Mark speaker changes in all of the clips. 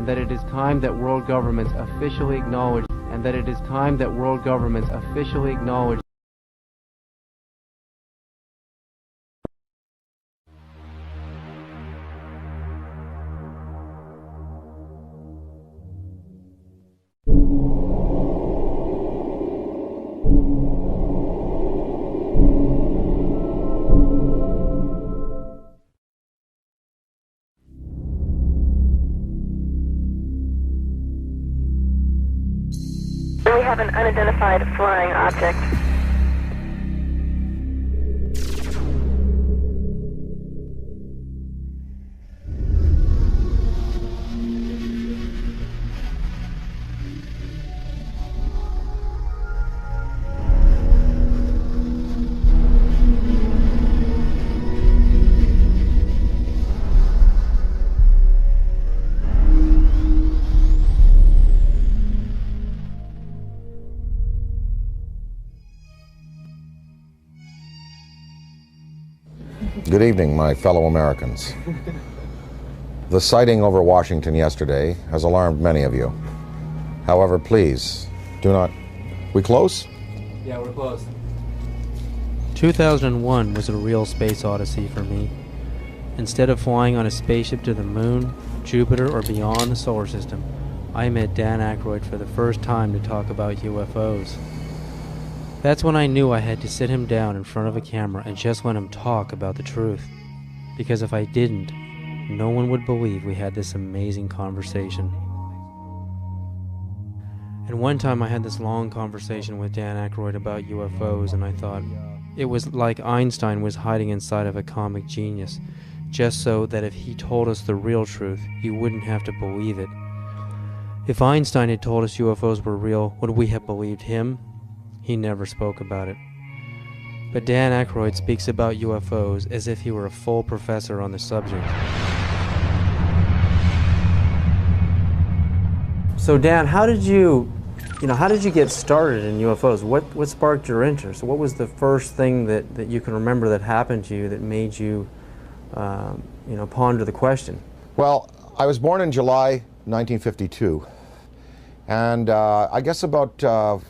Speaker 1: and that it is time that world governments officially acknowledge, and that it is time that world governments officially acknowledge.
Speaker 2: We have an unidentified flying object.
Speaker 3: Good evening, my fellow Americans. The sighting over Washington yesterday has alarmed many of you. However, please, do not... We close?
Speaker 1: Yeah, we're close. 2001 was a real space odyssey for me. Instead of flying on a spaceship to the moon, Jupiter, or beyond the solar system, I met Dan Aykroyd for the first time to talk about UFOs. That's when I knew I had to sit him down in front of a camera and just let him talk about the truth. Because if I didn't, no one would believe we had this amazing conversation. And one time I had this long conversation with Dan Aykroyd about UFOs, and I thought it was like Einstein was hiding inside of a comic genius, just so that if he told us the real truth, you wouldn't have to believe it. If Einstein had told us UFOs were real, would we have believed him? He never spoke about it. But Dan Aykroyd speaks about UFOs as if he were a full professor on the subject. So Dan, how did you get started in UFOs? What sparked your interest? What was the first thing that you can remember that happened to you that made you, ponder the question?
Speaker 3: Well, I was born in July 1952. And I guess about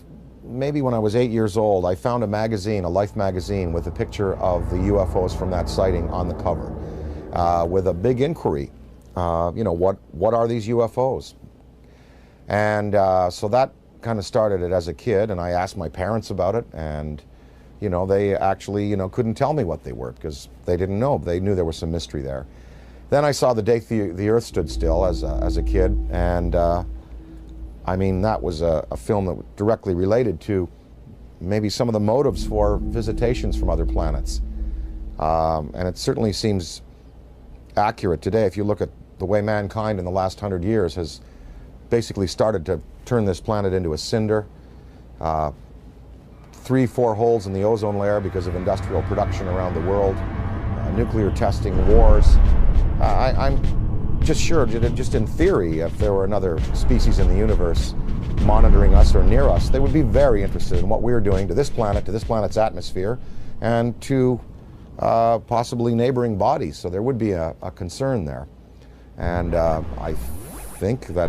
Speaker 3: maybe when I was 8 years old, I found a magazine, a Life magazine, with a picture of the UFOs from that sighting on the cover, with a big inquiry. What are these UFOs? And so that kind of started it as a kid, and I asked my parents about it, and they actually couldn't tell me what they were because they didn't know. They knew there was some mystery there. Then I saw The Day the Earth Stood Still as a kid, and I mean, that was a film that directly related to maybe some of the motives for visitations from other planets. And it certainly seems accurate today if you look at the way mankind in the last 100 years has basically started to turn this planet into a cinder. 3-4 holes in the ozone layer because of industrial production around the world, nuclear testing, wars. I'm just sure, just in theory, if there were another species in the universe monitoring us or near us, they would be very interested in what we're doing to this planet's atmosphere, and to possibly neighboring bodies. So there would be a concern there. And I think that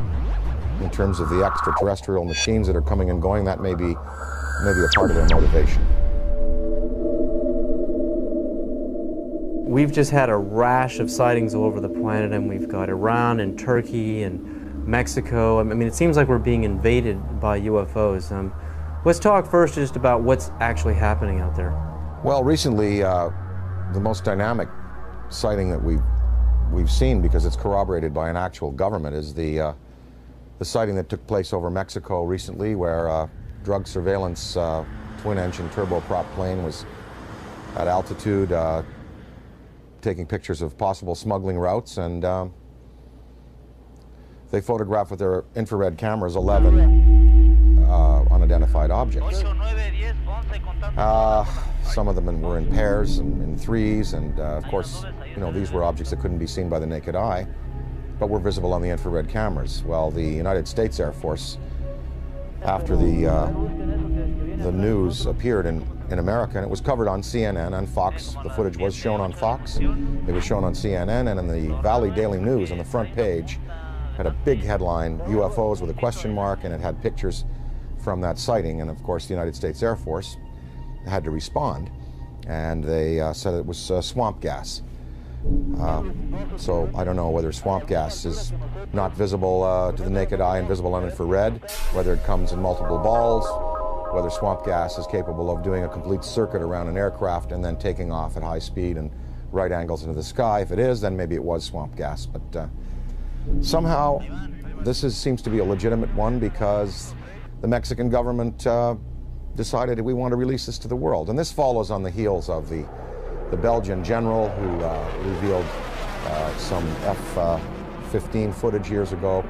Speaker 3: in terms of the extraterrestrial machines that are coming and going, that may be a part of their motivation.
Speaker 1: We've just had a rash of sightings all over the planet, and we've got Iran and Turkey and Mexico. I mean, it seems like we're being invaded by UFOs. Let's talk first just about what's actually happening out there.
Speaker 3: Well, recently, the most dynamic sighting that we've seen, because it's corroborated by an actual government, is the sighting that took place over Mexico recently, where a drug surveillance twin-engine turboprop plane was at altitude taking pictures of possible smuggling routes, and they photographed with their infrared cameras 11 unidentified objects. Some of them were in pairs and in threes, and of course, these were objects that couldn't be seen by the naked eye, but were visible on the infrared cameras. Well, the United States Air Force, after the news appeared in America, and it was covered on CNN and Fox. The footage was shown on Fox. It was shown on CNN, and in the Valley Daily News on the front page, had a big headline, UFOs with a question mark, and it had pictures from that sighting. And of course, the United States Air Force had to respond, and they said it was swamp gas. So I don't know whether swamp gas is not visible to the naked eye and visible on infrared, whether it comes in multiple balls, whether swamp gas is capable of doing a complete circuit around an aircraft and then taking off at high speed and right angles into the sky. If it is, then maybe it was swamp gas. But somehow this seems to be a legitimate one, because the Mexican government decided we want to release this to the world. And this follows on the heels of the Belgian general who revealed some F-15 footage years ago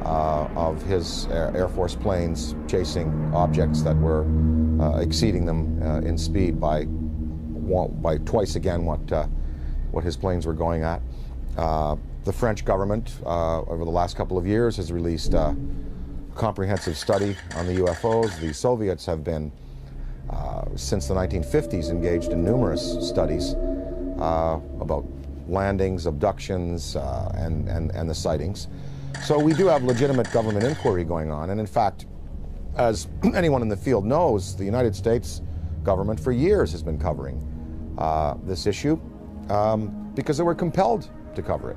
Speaker 3: of his Air Force planes chasing objects that were exceeding them in speed by twice again what his planes were going at. The French government over the last couple of years has released a comprehensive study on the UFOs. The Soviets have been since the 1950s engaged in numerous studies about landings, abductions, and the sightings. So we do have legitimate government inquiry going on, and in fact, as anyone in the field knows, the United States government for years has been covering this issue because they were compelled to cover it,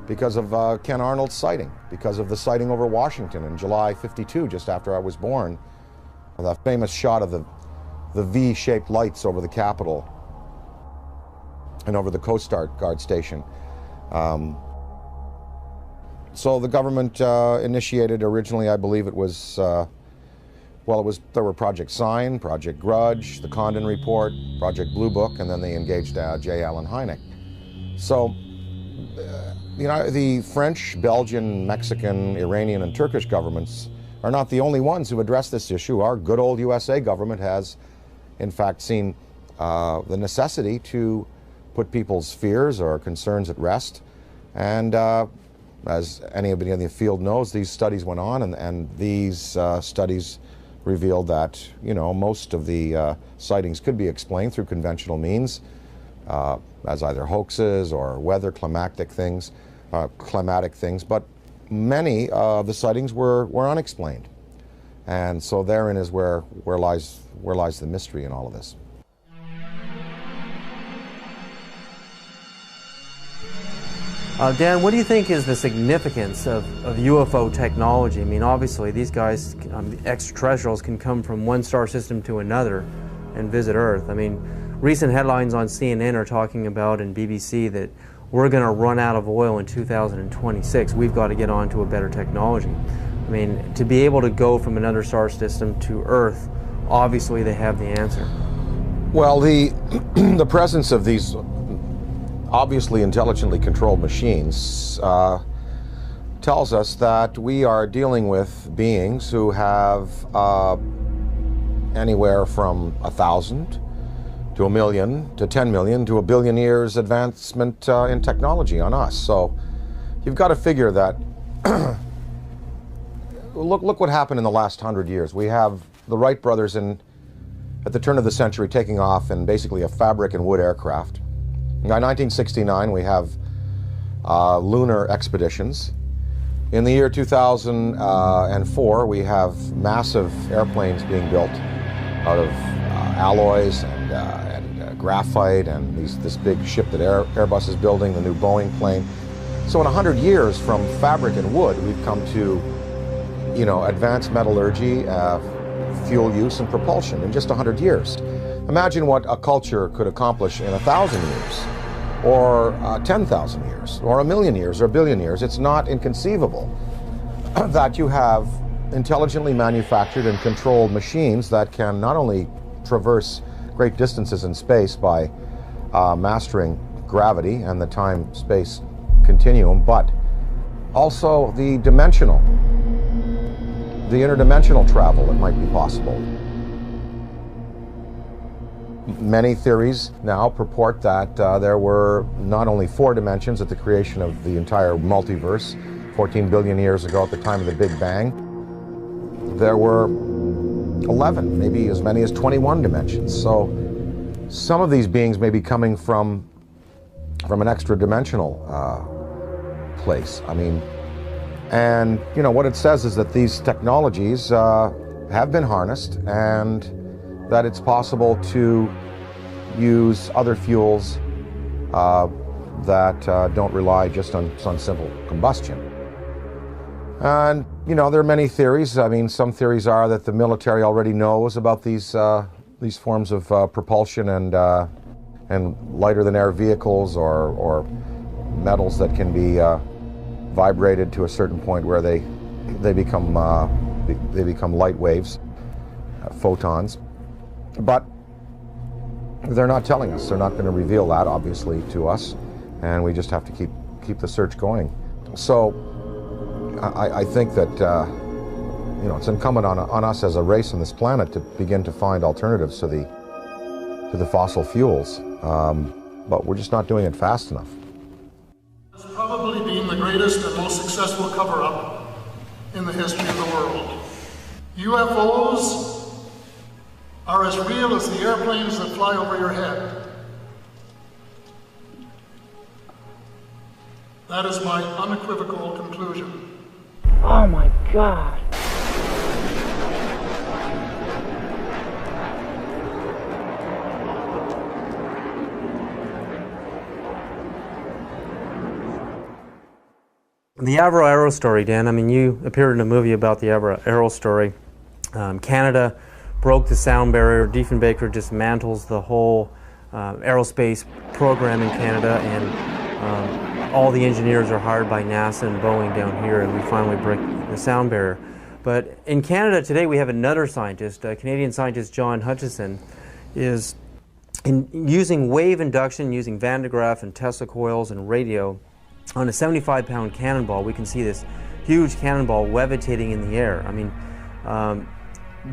Speaker 3: because of Ken Arnold's sighting, because of the sighting over Washington in July '52, just after I was born, the famous shot of the V-shaped lights over the Capitol and over the Coast Guard station. So the government initiated originally, I believe it was, there were Project Sign, Project Grudge, the Condon Report, Project Blue Book, and then they engaged J. Allen Hynek. So, the French, Belgian, Mexican, Iranian, and Turkish governments are not the only ones who address this issue. Our good old USA government has, in fact, seen the necessity to put people's fears or concerns at rest. And as anybody in the field knows, these studies went on, and these studies revealed that, most of the sightings could be explained through conventional means, as either hoaxes or weather climatic things, but many of the sightings were unexplained. And so therein is where lies the mystery in all of this.
Speaker 1: Dan, what do you think is the significance of UFO technology? I mean, obviously these guys, the extraterrestrials, can come from one star system to another and visit Earth. I mean, recent headlines on CNN are talking about, and BBC, that we're going to run out of oil in 2026. We've got to get on to a better technology. I mean, to be able to go from another star system to Earth, obviously they have the answer.
Speaker 3: Well, the presence of these obviously intelligently controlled machines tells us that we are dealing with beings who have anywhere from 1,000 to 1 million to 10 million to 1 billion years advancement in technology on us. So you've got to figure that look what happened in the last 100 years. We have the Wright brothers at the turn of the century taking off in basically a fabric and wood aircraft. By 1969, we have lunar expeditions. In the year 2004, we have massive airplanes being built out of alloys and graphite, and this big ship that Airbus is building, the new Boeing plane. So in 100 years, from fabric and wood, we've come to, advanced metallurgy, fuel use, and propulsion in just 100 years. Imagine what a culture could accomplish in 1,000 years, or 10,000 years, or 1 million years, or 1 billion years. It's not inconceivable that you have intelligently manufactured and controlled machines that can not only traverse great distances in space by mastering gravity and the time-space continuum, but also the interdimensional travel that might be possible. Many theories now purport that there were not only 4 dimensions at the creation of the entire multiverse 14 billion years ago at the time of the Big Bang. There were 11, maybe as many as 21 dimensions. So some of these beings may be coming from an extra dimensional place. I mean, And what it says is that these technologies have been harnessed, and that it's possible to use other fuels that don't rely just on simple combustion. And there are many theories. I mean, some theories are that the military already knows about these forms of propulsion and lighter than air vehicles or metals that can be vibrated to a certain point where they become light waves, photons. But they're not telling us. They're not going to reveal that, obviously, to us, and we just have to keep the search going. So I think that it's incumbent on us as a race on this planet to begin to find alternatives to the fossil fuels, but we're just not doing it fast enough.
Speaker 4: It's probably been the greatest and most successful cover-up in the history of the world. UFOs are as real as the airplanes that fly over your head. That is my unequivocal conclusion.
Speaker 2: Oh my God.
Speaker 1: The Avro Arrow story, Dan, I mean, you appeared in a movie about the Avro Arrow story. Canada broke the sound barrier. Diefenbaker dismantles the whole aerospace program in Canada, and all the engineers are hired by NASA and Boeing down here, and we finally break the sound barrier. But in Canada today, we have another scientist, Canadian scientist John Hutchison, is using wave induction, using Van de Graaff and Tesla coils and radio. On a 75-pound cannonball, we can see this huge cannonball levitating in the air. I mean,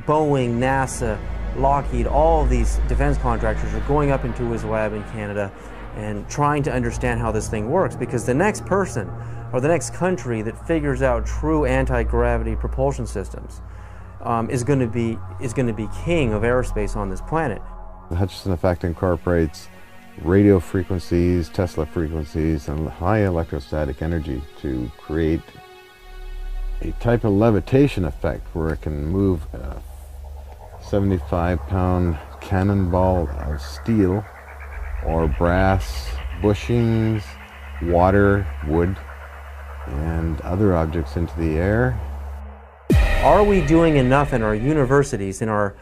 Speaker 1: Boeing, NASA, Lockheed, all of these defense contractors are going up into his lab in Canada and trying to understand how this thing works, because the next person or the next country that figures out true anti-gravity propulsion systems is going to be king of aerospace on this planet.
Speaker 5: The Hutchison effect incorporates radio frequencies, Tesla frequencies, and high electrostatic energy to create a type of levitation effect where it can move a 75-pound cannonball of steel or brass bushings, water, wood, and other objects into the air.
Speaker 1: Are we doing enough in our universities, in our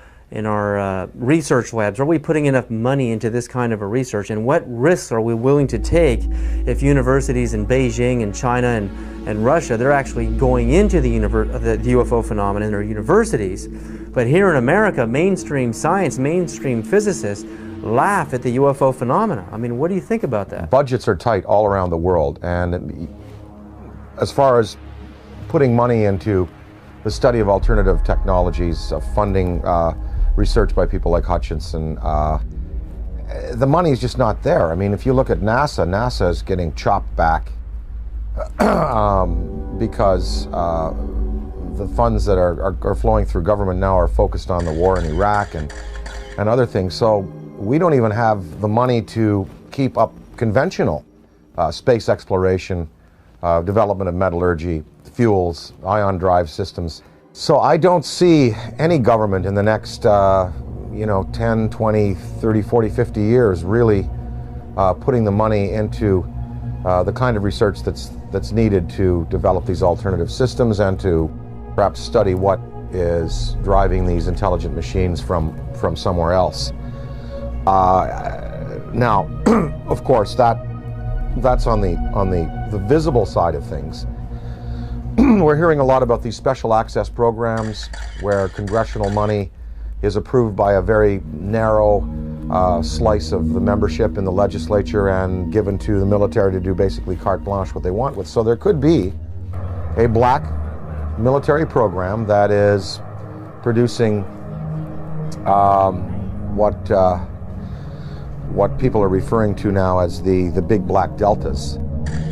Speaker 1: research labs? Are we putting enough money into this kind of a research? And what risks are we willing to take if universities in Beijing and China and Russia, they're actually going into the UFO phenomenon in their universities? But here in America, mainstream science, mainstream physicists laugh at the UFO phenomena. I mean, what do you think about that?
Speaker 3: Budgets are tight all around the world, and as far as putting money into the study of alternative technologies, funding research by people like Hutchison, the money is just not there. I mean, if you look at NASA, NASA is getting chopped back because the funds that are flowing through government now are focused on the war in Iraq and other things. So we don't even have the money to keep up conventional space exploration, development of metallurgy, fuels, ion drive systems. So I don't see any government in the next 10, 20, 30, 40, 50 years really putting the money into the kind of research that's needed to develop these alternative systems and to perhaps study what is driving these intelligent machines from somewhere else. Now, of course, that's on the visible side of things. We're hearing a lot about these special access programs where congressional money is approved by a very narrow slice of the membership in the legislature and given to the military to do basically carte blanche what they want with. So there could be a black military program that is producing what people are referring to now as the big black deltas,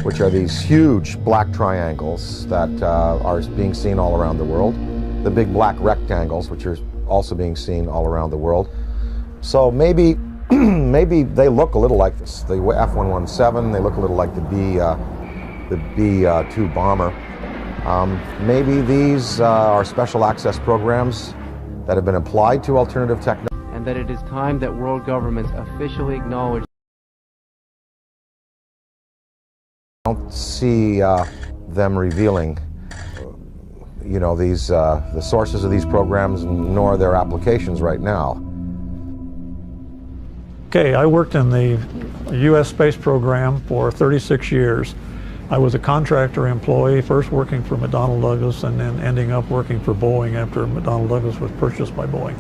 Speaker 3: which are these huge black triangles that are being seen all around the world. The big black rectangles, which are also being seen all around the world. So maybe they look a little like this. The F-117, they look a little like the B-2 bomber. Maybe these are special access programs that have been applied to alternative technology.
Speaker 1: And that it is time that world governments officially acknowledge.
Speaker 3: I don't see them revealing, you know, these the sources of these programs, nor their applications right now.
Speaker 6: Okay, I worked in the U.S. space program for 36 years. I was a contractor employee, first working for McDonnell Douglas and then ending up working for Boeing after McDonnell Douglas was purchased by Boeing.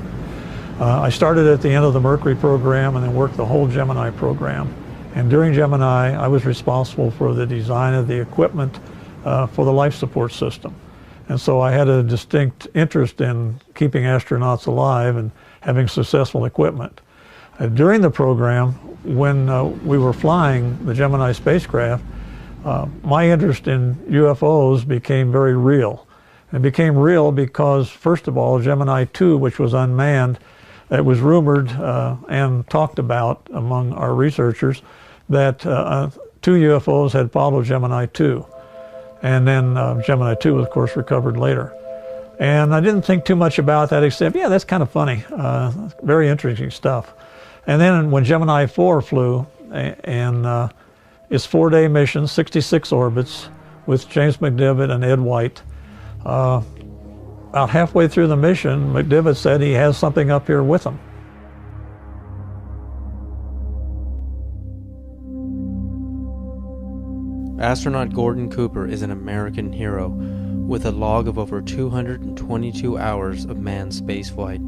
Speaker 6: I started at the end of the Mercury program and then worked the whole Gemini program. And during Gemini, I was responsible for the design of the equipment for the life support system. And so I had a distinct interest in keeping astronauts alive and having successful equipment. During the program, when we were flying the Gemini spacecraft, my interest in UFOs became very real. It became real because, first of all, Gemini 2, which was unmanned, it was rumored and talked about among our researchers that 2 UFOs had followed Gemini 2. And then Gemini 2 was, of course, recovered later. And I didn't think too much about that except, yeah, that's kind of funny. Very interesting stuff. And then when Gemini 4 flew, and its 4-day mission, 66 orbits, with James McDivitt and Ed White, about halfway through the mission, McDivitt said he has something up here with him.
Speaker 1: Astronaut Gordon Cooper is an American hero with a log of over 222 hours of manned spaceflight.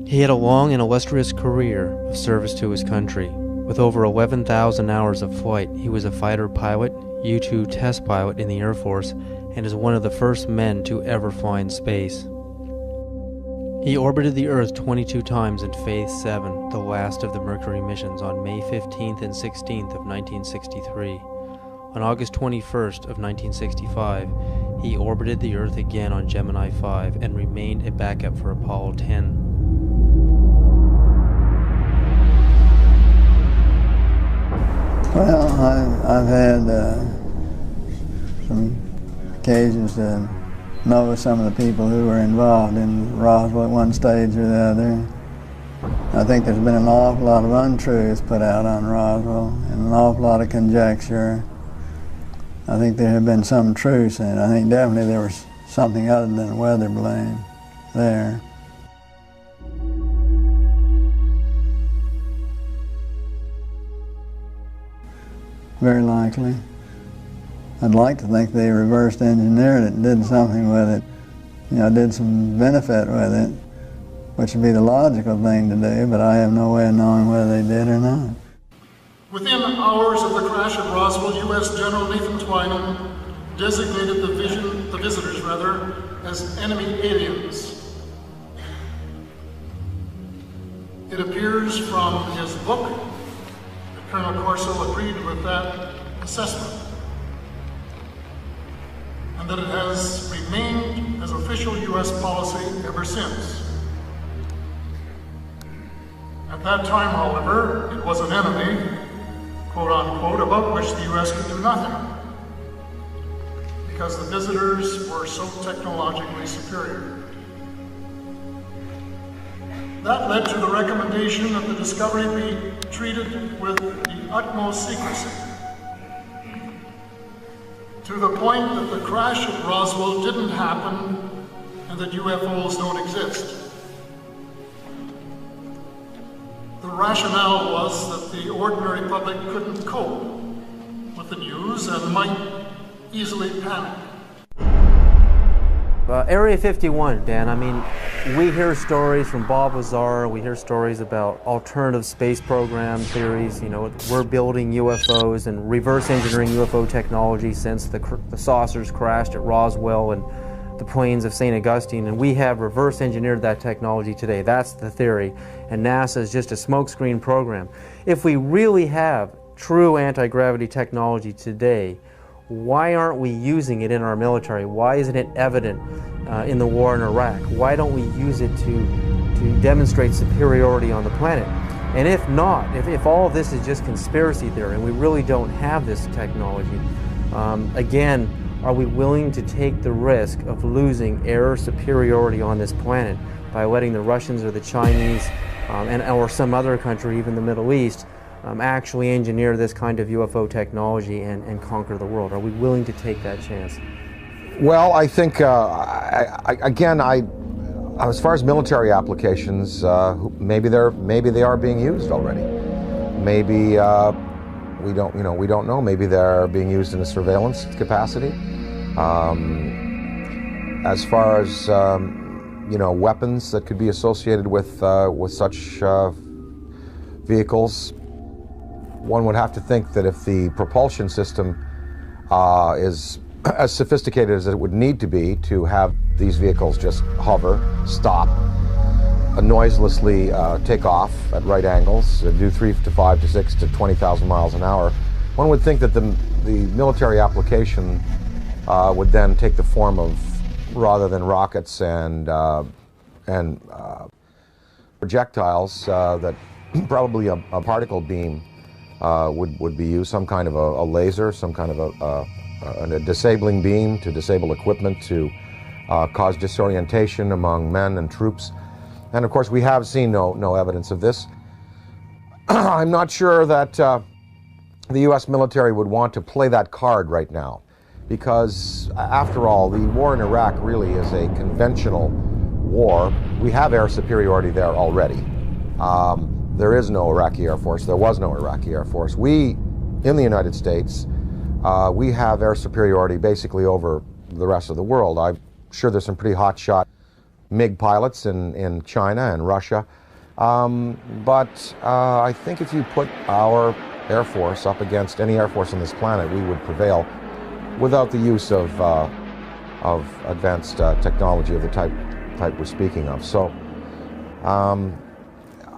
Speaker 1: He had a long and illustrious career of service to his country. With over 11,000 hours of flight, he was a fighter pilot, U-2 test pilot in the Air Force, and is one of the first men to ever fly in space. He orbited the Earth 22 times in Phase 7, the last of the Mercury missions, on May 15th and 16th of 1963. On August 21st of 1965, he orbited the Earth again on Gemini 5 and remained a backup for Apollo 10.
Speaker 7: Well, I've had some occasions to know some of the people who were involved in Roswell at one stage or the other. I think there's been an awful lot of untruths put out on Roswell and an awful lot of conjecture. I think there have been some truths in it. I think definitely there was something other than weather balloon there. Very likely. I'd like to think they reversed engineered it and did something with it, you know, did some benefit with it, which would be the logical thing to do, but I have no way of knowing whether they did or not.
Speaker 4: Within hours of the crash at Roswell, U.S. General Nathan Twynham designated the visitors as enemy aliens. It appears from his book that Colonel Corso agreed with that assessment, and that it has remained as official U.S. policy ever since. At that time, however, it was an enemy, quote unquote, about which the U.S. could do nothing, because the visitors were so technologically superior. That led to the recommendation that the discovery be treated with the utmost secrecy, to the point that the crash at Roswell didn't happen and that UFOs don't exist. The rationale was that the ordinary public couldn't cope with the news and might easily panic.
Speaker 1: Area 51, Dan, I mean, we hear stories from Bob Lazar, we hear stories about alternative space program theories, you know, we're building UFOs and reverse engineering UFO technology since the saucers crashed at Roswell and the plains of St. Augustine, and we have reverse engineered that technology today. That's the theory, and NASA is just a smokescreen program. If we really have true anti-gravity technology today, why aren't we using it in our military? Why isn't it evident in the war in Iraq? Why don't we use it to demonstrate superiority on the planet? And if not, if all of this is just conspiracy theory and we really don't have this technology, again, Are we willing to take the risk of losing air superiority on this planet by letting the Russians or the Chinese or some other country, even the Middle East, actually engineer this kind of UFO technology and conquer the world? Are we willing to take that chance?
Speaker 3: Well, I think, as far as military applications, maybe they are being used already. Maybe we don't know. Maybe they're being used in a surveillance capacity. As far as weapons that could be associated with such vehicles, one would have to think that if the propulsion system is as sophisticated as it would need to be to have these vehicles just hover, stop, noiselessly take off at right angles, do 3 to 5 to 6 to 20,000 miles an hour, one would think that the military application would then take the form of, rather than rockets and projectiles, that probably a particle beam would be used, some kind of a laser, some kind of a disabling beam to disable equipment, to cause disorientation among men and troops. And of course, we have seen no evidence of this. I'm not sure that the U.S. military would want to play that card right now, because after all, the war in Iraq really is a conventional war. We have air superiority there already. There is no Iraqi Air Force. There was no Iraqi Air Force. We, in the United States, we have air superiority basically over the rest of the world. I'm sure there's some pretty hotshot MiG pilots in China and Russia. But I think if you put our Air Force up against any Air Force on this planet, we would prevail without the use of advanced technology of the type we're speaking of. So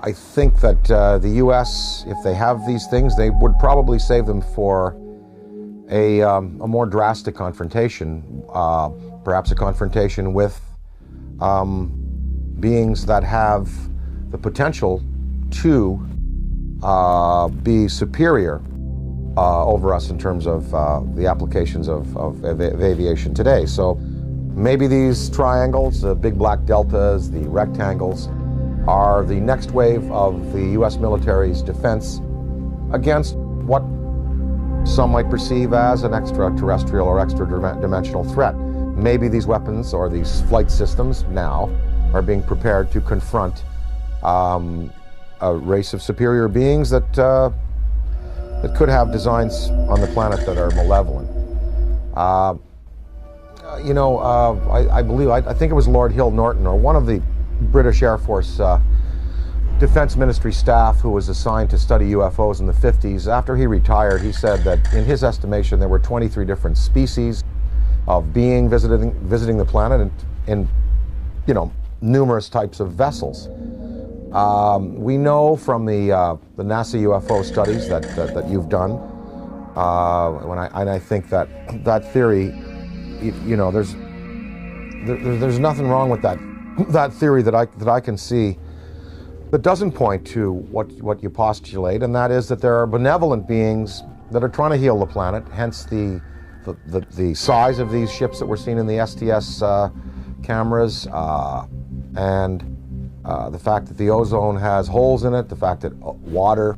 Speaker 3: I think that the U.S., if they have these things, they would probably save them for a more drastic confrontation, perhaps a confrontation with beings that have the potential to be superior over us in terms of the applications of aviation today. So maybe these triangles, the big black deltas, the rectangles, are the next wave of the U.S. military's defense against what some might perceive as an extraterrestrial or extra-dimensional threat. Maybe these weapons or these flight systems now are being prepared to confront a race of superior beings that could have designs on the planet that are malevolent. I think it was Lord Hill Norton, or one of the British Air Force Defense Ministry staff who was assigned to study UFOs in the 50s. After he retired, he said that in his estimation there were 23 different species of being visiting the planet in numerous types of vessels. We know from the NASA UFO studies that you've done, and I think that theory, there's nothing wrong with that theory that I can see that doesn't point to what you postulate, and that is that there are benevolent beings that are trying to heal the planet. Hence the size of these ships that we're seeing in the STS cameras, and the fact that the ozone has holes in it, the fact that water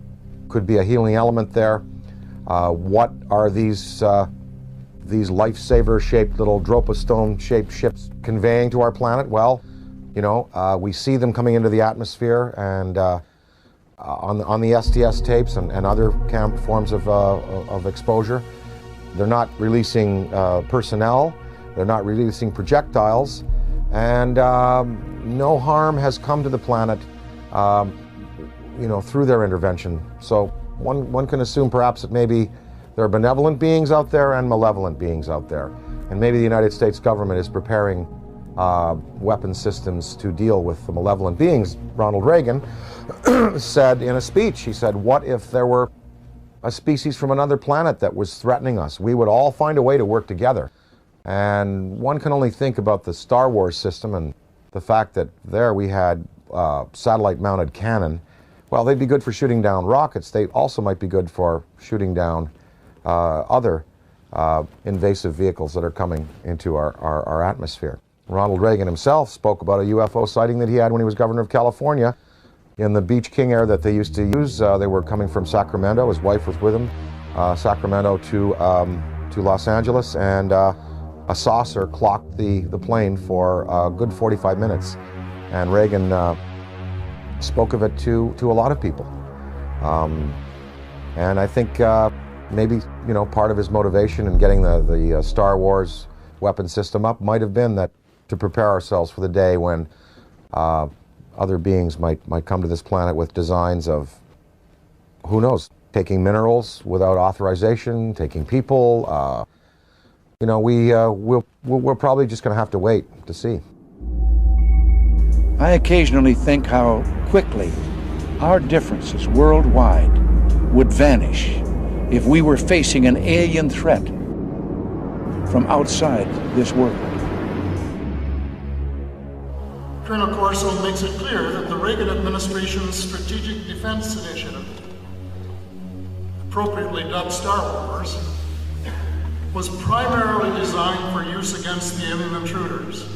Speaker 3: could be a healing element there. What are these lifesaver-shaped little Dropa-stone-shaped ships conveying to our planet? Well, we see them coming into the atmosphere, and on the STS tapes and other forms of exposure, they're not releasing personnel, they're not releasing projectiles, and no harm has come to the planet, through their intervention. So one can assume perhaps that maybe there are benevolent beings out there and malevolent beings out there, and maybe the United States government is preparing weapon systems to deal with the malevolent beings. Ronald Reagan said in a speech, he said, what if there were a species from another planet that was threatening us? We would all find a way to work together. And one can only think about the Star Wars system and the fact that there we had satellite-mounted cannon. Well, they'd be good for shooting down rockets. They also might be good for shooting down other invasive vehicles that are coming into our atmosphere. Ronald Reagan himself spoke about a UFO sighting that he had when he was governor of California in the Beach King Air that they used to use. They were coming from Sacramento. His wife was with him, Sacramento to Los Angeles, and a saucer clocked the plane for a good 45 minutes. And Reagan spoke of it to a lot of people. And I think maybe, you know, part of his motivation in getting the Star Wars weapon system up might have been that to prepare ourselves for the day when other beings might come to this planet with designs of, who knows, taking minerals without authorization, taking people. You know, we're probably just going to have to wait to see.
Speaker 8: I occasionally think how quickly our differences worldwide would vanish if we were facing an alien threat from outside this world.
Speaker 4: Colonel Corso makes it clear that the Reagan administration's Strategic Defense Initiative, appropriately dubbed Star Wars, was primarily designed for use against the alien intruders.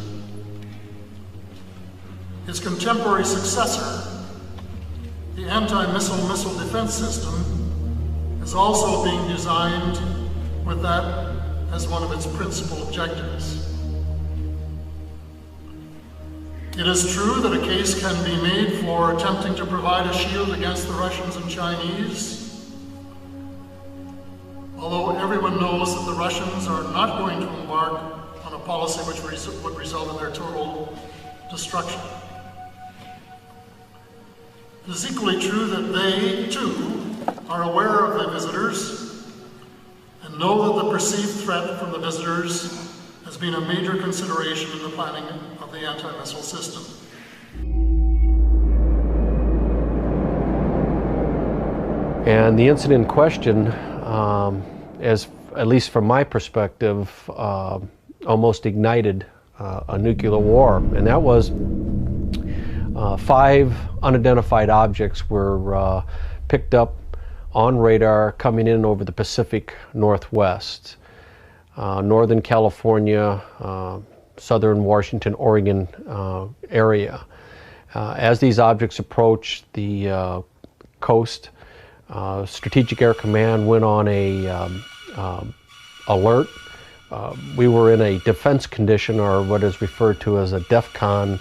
Speaker 4: His contemporary successor, the anti-missile missile defense system, is also being designed with that as one of its principal objectives. It is true that a case can be made for attempting to provide a shield against the Russians and Chinese, although everyone knows that the Russians are not going to embark on a policy which would result in their total destruction. It is equally true that they, too, are aware of the visitors and know that the perceived threat from the visitors has been a major consideration in the planning of the anti-missile system.
Speaker 9: And the incident in question, as at least from my perspective, almost ignited a nuclear war, and that was 5 unidentified objects were picked up on radar coming in over the Pacific Northwest, Northern California, Southern Washington, Oregon area. As these objects approached the coast, Strategic Air Command went on a alert. We were in a defense condition, or what is referred to as a DEFCON,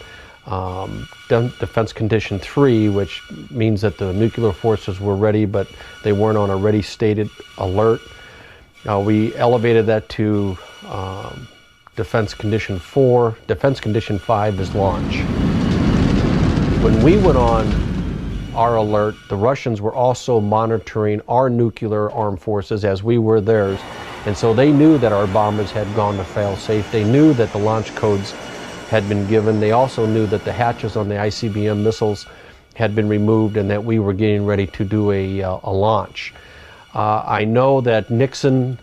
Speaker 9: Defense Condition 3, which means that the nuclear forces were ready, but they weren't on a ready stated alert. We elevated that to Defense Condition 4. Defense Condition 5 is launch. When we went on our alert, the Russians were also monitoring our nuclear armed forces as we were theirs. And so they knew that our bombers had gone to fail-safe. They knew that the launch codes had been given. They also knew that the hatches on the ICBM missiles had been removed and that we were getting ready to do a launch. I know that Nixon,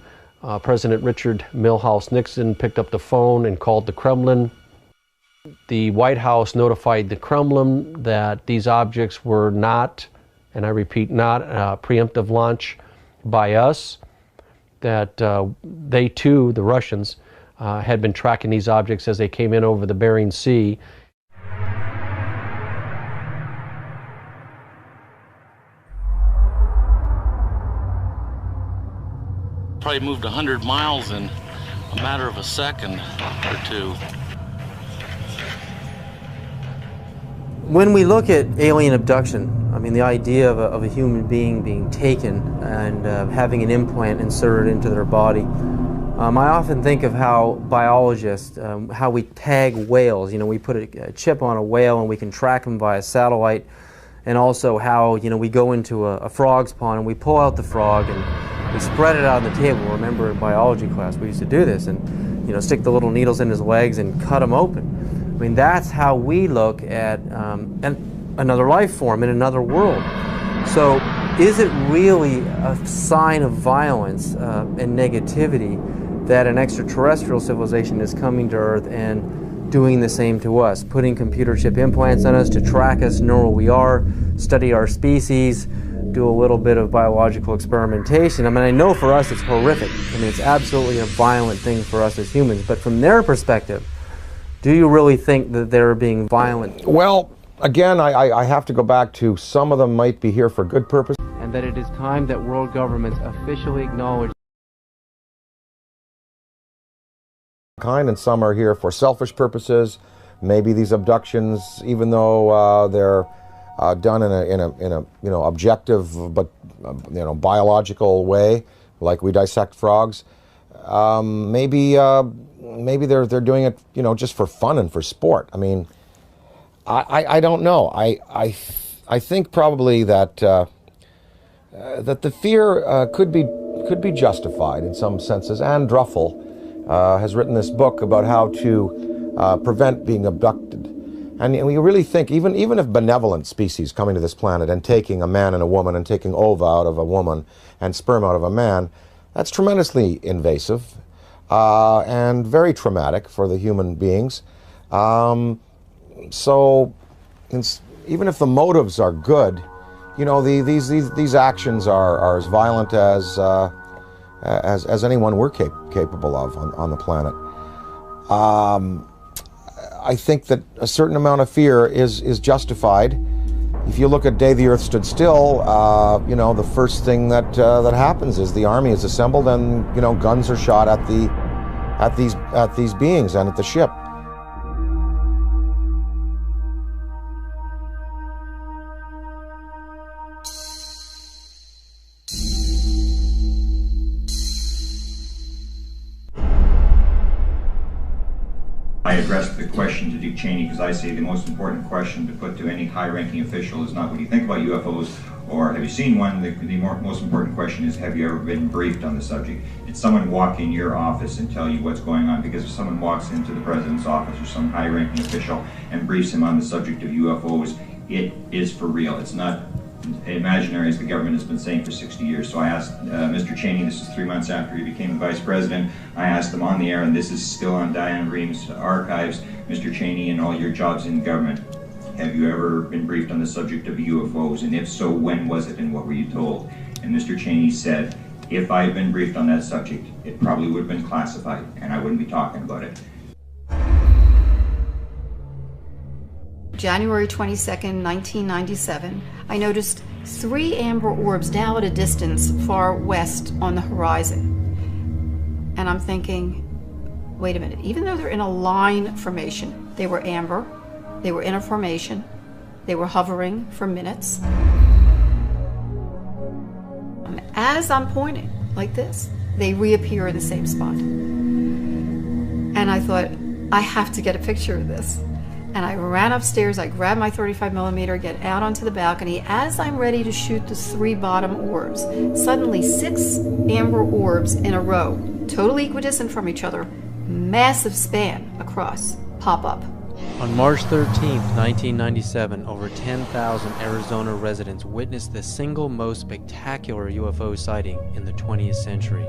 Speaker 9: President Richard Milhouse Nixon, picked up the phone and called the Kremlin. The White House notified the Kremlin that these objects were not, and I repeat, not a preemptive launch by us, that they too, the Russians, had been tracking these objects as they came in over the Bering Sea.
Speaker 10: Probably moved 100 miles in a matter of a second or two.
Speaker 1: When we look at alien abduction, I mean, the idea of a human being being taken and having an implant inserted into their body, I often think of how biologists, how we tag whales. You know, we put a chip on a whale and we can track them via satellite, and also how, you know, we go into a frog's pond and we pull out the frog and we spread it out on the table. Remember in biology class we used to do this, and, you know, stick the little needles in his legs and cut him open. I mean, that's how we look at another life form in another world. So is it really a sign of violence and negativity that an extraterrestrial civilization is coming to Earth and doing the same to us, putting computer chip implants on us to track us, know where we are, study our species, do a little bit of biological experimentation. I mean, I know for us it's horrific. I mean, it's absolutely a violent thing for us as humans. But from their perspective, do you really think that they're being violent?
Speaker 3: Well, again, I have to go back to some of them might be here for good purpose.
Speaker 1: And that it is time that world governments officially acknowledge
Speaker 3: And some are here for selfish purposes. Maybe these abductions, even though they're done in a objective but biological way, like we dissect frogs, maybe they're doing it just for fun and for sport. I mean, I don't know. I think probably that that the fear could be justified in some senses. Anne Druffel has written this book about how to prevent being abducted. And we really think, even if benevolent species coming to this planet and taking a man and a woman and taking ova out of a woman and sperm out of a man, that's tremendously invasive and very traumatic for the human beings. So even if the motives are good, these actions are as violent as anyone we're capable of on the planet. I think that a certain amount of fear is justified. If you look at Day the Earth Stood Still, the first thing that happens is the army is assembled and guns are shot at these beings and at the ship.
Speaker 11: I addressed the question to Dick Cheney because I say the most important question to put to any high-ranking official is not what do you think about UFOs or have you seen one. The most important question is, have you ever been briefed on the subject? Did someone walk in your office and tell you what's going on? Because if someone walks into the president's office or some high-ranking official and briefs him on the subject of UFOs, it is for real. It's not imaginary, as the government has been saying for 60 years. So I asked Mr. Cheney, this is 3 months after he became the vice president, I asked him on the air, and this is still on Diane Ream's archives, Mr. Cheney, in all your jobs in government, have you ever been briefed on the subject of UFOs? And if so, when was it and what were you told? And Mr. Cheney said, if I had been briefed on that subject, it probably would have been classified and I wouldn't be talking about it.
Speaker 12: January 22nd, 1997, I noticed 3 amber orbs now at a distance far west on the horizon. And I'm thinking, wait a minute, even though they're in a line formation, they were amber, they were in a formation, they were hovering for minutes. And as I'm pointing like this, they reappear in the same spot. And I thought, I have to get a picture of this. And I ran upstairs, I grabbed my 35mm, get out onto the balcony. As I'm ready to shoot the 3 bottom orbs, suddenly 6 amber orbs in a row, totally equidistant from each other, massive span across, pop up.
Speaker 1: On March 13, 1997, over 10,000 Arizona residents witnessed the single most spectacular UFO sighting in the 20th century.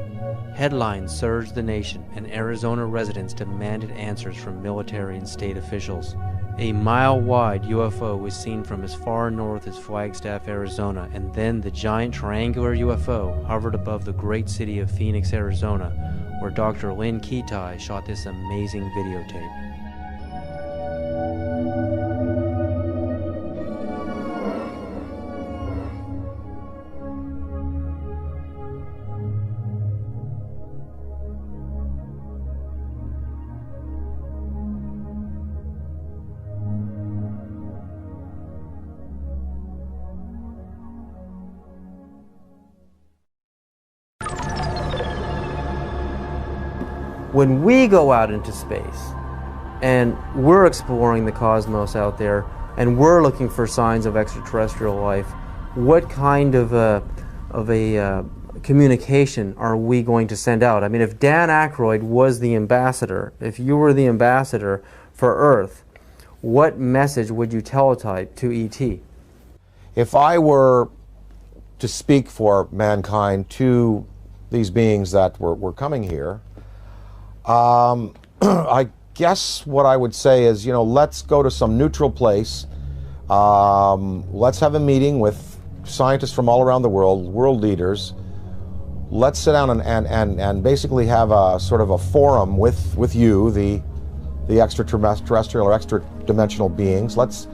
Speaker 1: Headlines surged the nation, and Arizona residents demanded answers from military and state officials. A mile-wide UFO was seen from as far north as Flagstaff, Arizona, and then the giant triangular UFO hovered above the great city of Phoenix, Arizona, where Dr. Lynn Ketai shot this amazing videotape. When we go out into space and we're exploring the cosmos out there and we're looking for signs of extraterrestrial life, what kind of a communication are we going to send out? I mean, if Dan Aykroyd was the ambassador, if you were the ambassador for Earth, what message would you teletype to ET?
Speaker 3: If I were to speak for mankind to these beings that were coming here, I guess what I would say is, let's go to some neutral place. Let's have a meeting with scientists from all around the world, world leaders. Let's sit down and basically have a sort of a forum with you, the extraterrestrial or extra-dimensional beings. Let's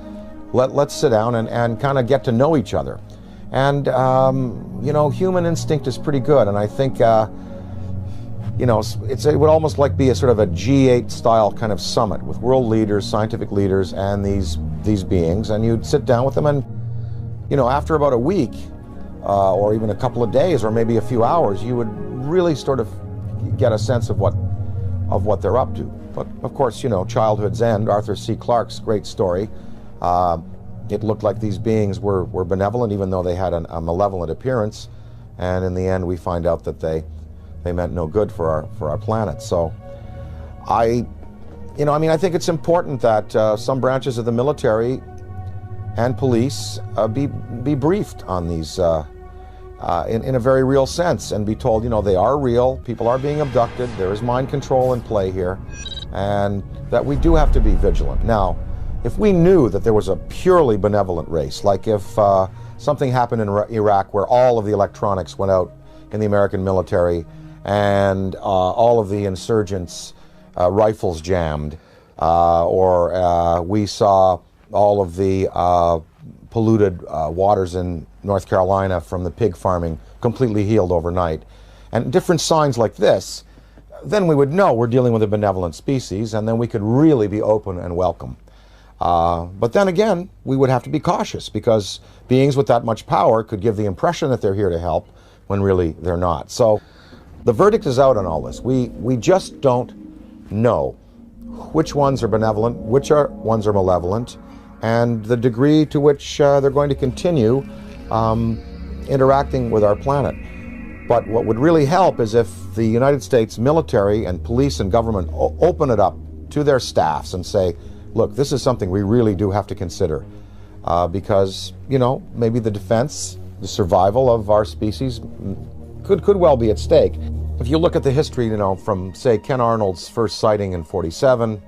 Speaker 3: sit down and kind of get to know each other. And you know, human instinct is pretty good, and I think you know, it would almost like be a sort of a G8 style kind of summit with world leaders, scientific leaders, and these beings, and you'd sit down with them, and you know, after about a week or even a couple of days or maybe a few hours, you would really sort of get a sense of what they're up to. But of course, you know, childhood's end, Arthur C. Clarke's great story. It looked like these beings were benevolent, even though they had a malevolent appearance, and in the end we find out that they meant no good for our planet. So I think it's important that some branches of the military and police be briefed on these in a very real sense, and be told, you know, they are real, people are being abducted, there is mind control in play here, and that we do have to be vigilant. Now, if we knew that there was a purely benevolent race, like if something happened in Iraq where all of the electronics went out in the American military and all of the insurgents' rifles jammed, or we saw all of the polluted waters in North Carolina from the pig farming completely healed overnight, and different signs like this, then we would know we're dealing with a benevolent species, and then we could really be open and welcome. But then again, we would have to be cautious, because beings with that much power could give the impression that they're here to help when really they're not. So the verdict is out on all this. We just don't know which ones are benevolent, which ones are malevolent, and the degree to which they're going to continue interacting with our planet. But what would really help is if the United States military and police and government open it up to their staffs and say, look, this is something we really do have to consider, because, you know, maybe the defense, the survival of our species could well be at stake. If you look at the history, you know, from, say, Ken Arnold's first sighting in '47,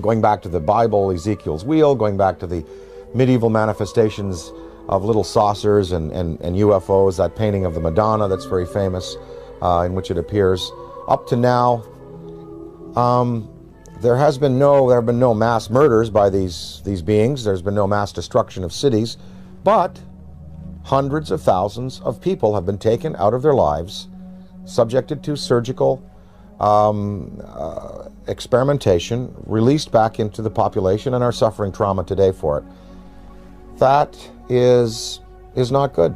Speaker 3: going back to the Bible, Ezekiel's wheel, going back to the medieval manifestations of little saucers and UFOs, that painting of the Madonna that's very famous, in which it appears, up to now, there have been no mass murders by these beings. There's been no mass destruction of cities, but hundreds of thousands of people have been taken out of their lives, subjected to surgical experimentation, released back into the population, and are suffering trauma today for it. That is not good.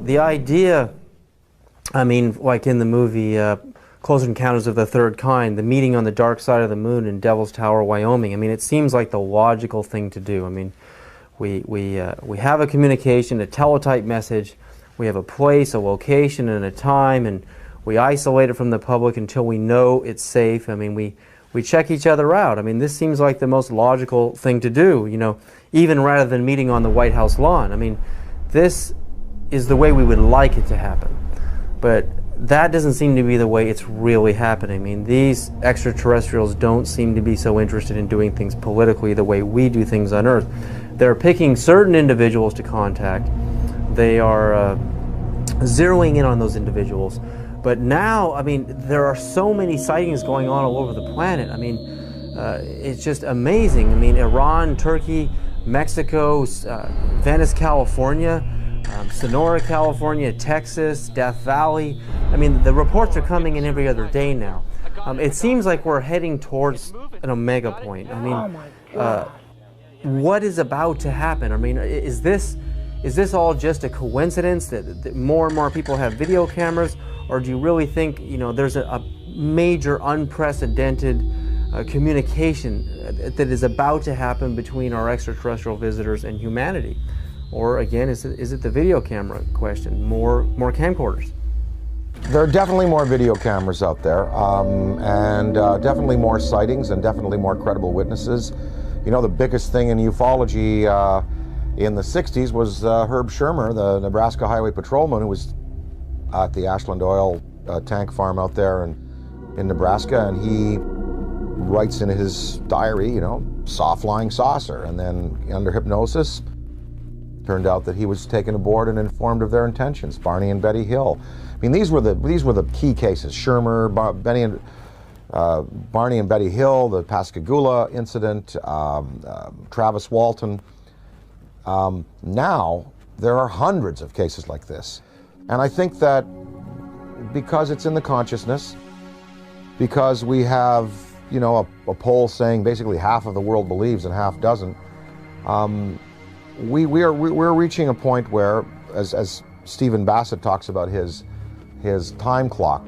Speaker 1: The idea, I mean, like in the movie Close Encounters of the Third Kind, the meeting on the dark side of the moon in Devil's Tower, Wyoming, I mean, it seems like the logical thing to do. I mean, we have a communication, a teletype message, we have a place, a location, and a time, and we isolate it from the public until we know it's safe. I mean, we check each other out. I mean, this seems like the most logical thing to do, you know, even rather than meeting on the White House lawn. I mean, this is the way we would like it to happen. But that doesn't seem to be the way it's really happening. I mean, these extraterrestrials don't seem to be so interested in doing things politically the way we do things on Earth. They're picking certain individuals to contact. They are zeroing in on those individuals. But now, I mean, there are so many sightings going on all over the planet. I mean, it's just amazing. I mean, Iran, Turkey, Mexico, Venice, California, Sonora, California, Texas, Death Valley. I mean, the reports are coming in every other day now. It seems like we're heading towards an omega point. I mean, what is about to happen? I mean, is this all just a coincidence that more and more people have video cameras, or do you really think, you know, there's a major unprecedented communication that is about to happen between our extraterrestrial visitors and humanity? Or again, is it the video camera question? More camcorders?
Speaker 3: There are definitely more video cameras out there, and definitely more sightings, and definitely more credible witnesses. You know, the biggest thing in ufology in the 60s was Herb Shermer, the Nebraska Highway Patrolman, who was at the Ashland Oil tank farm out there in Nebraska, and he writes in his diary, you know, saw flying saucer, and then under hypnosis, turned out that he was taken aboard and informed of their intentions. Barney and Betty Hill. I mean, these were the key cases. Shermer, Barney and Betty Hill, the Pascagoula incident, Travis Walton. Now there are hundreds of cases like this, and I think that because it's in the consciousness, because we have, you know, a poll saying basically half of the world believes and half doesn't, we're reaching a point where, as Stephen Bassett talks about his time clock,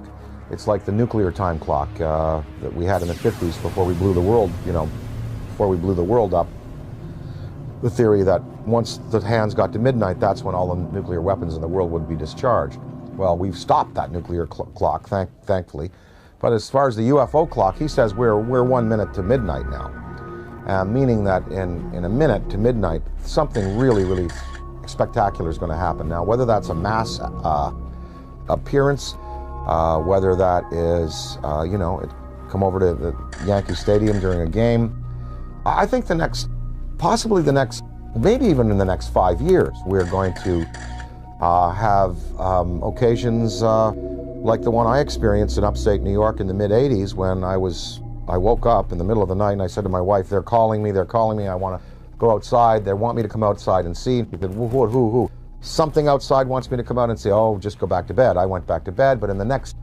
Speaker 3: it's like the nuclear time clock that we had in the 50s before we blew the world, you know, before we blew the world up. The theory that once the hands got to midnight, that's when all the nuclear weapons in the world would be discharged. Well, we've stopped that nuclear clock, thankfully. But as far as the UFO clock, he says we're 1 minute to midnight now, meaning that in a minute to midnight, something really, really spectacular is going to happen. Now, whether that's a mass appearance, whether that is, you know, it come over to the Yankee Stadium during a game, I think possibly the next, maybe even in the next 5 years, we're going to have occasions like the one I experienced in upstate New York in the mid-'80s when I woke up in the middle of the night and I said to my wife, they're calling me, I want to go outside, they want me to come outside and see. She said, who? Something outside wants me to come out and say, oh, just go back to bed. I went back to bed, but in the next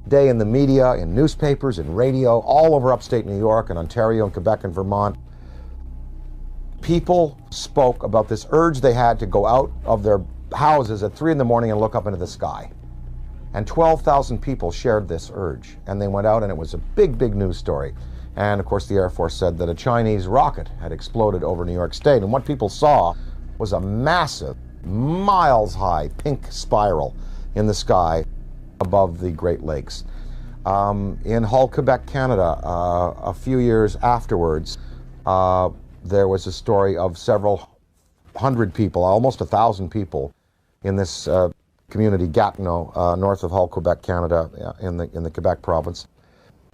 Speaker 3: day in the media, in newspapers, in radio, all over upstate New York and Ontario and Quebec and Vermont, people spoke about this urge they had to go out of their houses at 3 in the morning and look up into the sky. And 12,000 people shared this urge, and they went out, and it was a big, big news story. And of course the Air Force said that a Chinese rocket had exploded over New York State, and what people saw was a massive, miles-high pink spiral in the sky above the Great Lakes. In Hull, Quebec, Canada, a few years afterwards, there was a story of several hundred people, almost 1,000 people, in this community, Gatineau, north of Hull, Quebec, Canada, in the Quebec province,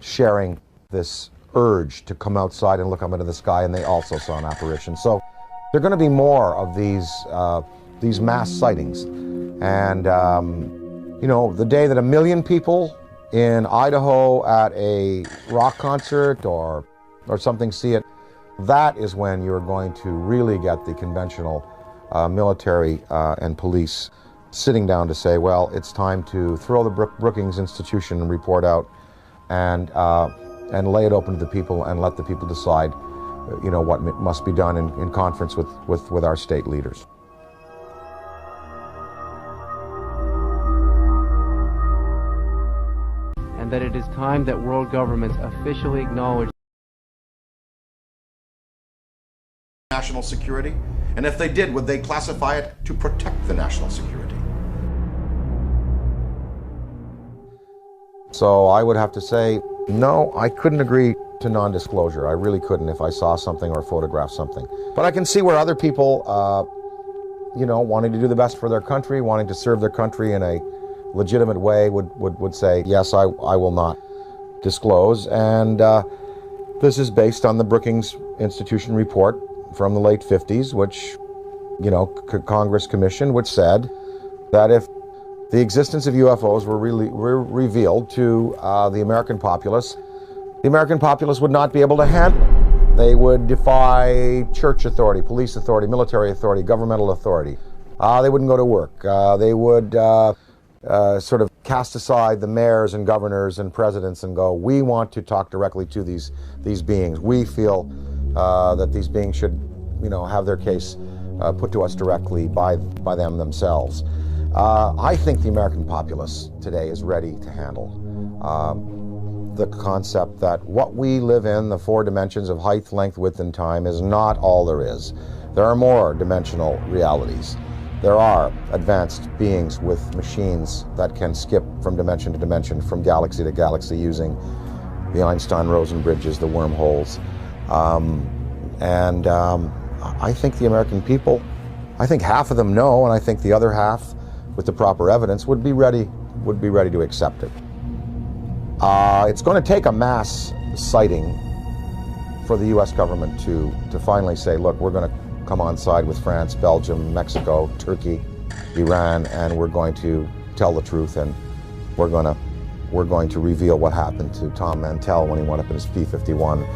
Speaker 3: sharing this urge to come outside and look up into the sky, and they also saw an apparition. So there are going to be more of these mass sightings. And, you know, the day that 1 million people in Idaho at a rock concert or something see it, that is when you're going to really get the conventional military and police sitting down to say, well, it's time to throw the Brookings Institution report out and lay it open to the people and let the people decide, you know, what must be done in conference with our state leaders.
Speaker 1: And that it is time that world governments officially acknowledge
Speaker 3: national security, and if they did, would they classify it to protect the national security? So I would have to say, no, I couldn't agree to non-disclosure. I really couldn't if I saw something or photographed something. But I can see where other people, you know, wanting to do the best for their country, wanting to serve their country in a legitimate way would say, yes, I will not disclose. And this is based on the Brookings Institution report from the late 50s, which, you know, Congress commissioned, which said that if the existence of UFOs were revealed to the American populace would not be able to handle it. They would defy church authority, police authority, military authority, governmental authority. They wouldn't go to work. They would sort of cast aside the mayors and governors and presidents and go, we want to talk directly to these beings. We feel that these beings should, you know, have their case put to us directly by them themselves. I think the American populace today is ready to handle the concept that what we live in, the 4 dimensions of height, length, width, and time, is not all there is. There are more dimensional realities. There are advanced beings with machines that can skip from dimension to dimension, from galaxy to galaxy, using the Einstein-Rosen bridges, the wormholes. I think the American people I think half of them know, and I think the other half, with the proper evidence, would be ready to accept it. It's going to take a mass sighting for the U.S. government to finally say, look, we're going to come on side with France, Belgium, Mexico, Turkey, Iran, and we're going to tell the truth, and we're going to reveal what happened to Tom Mantell when he went up in his P-51,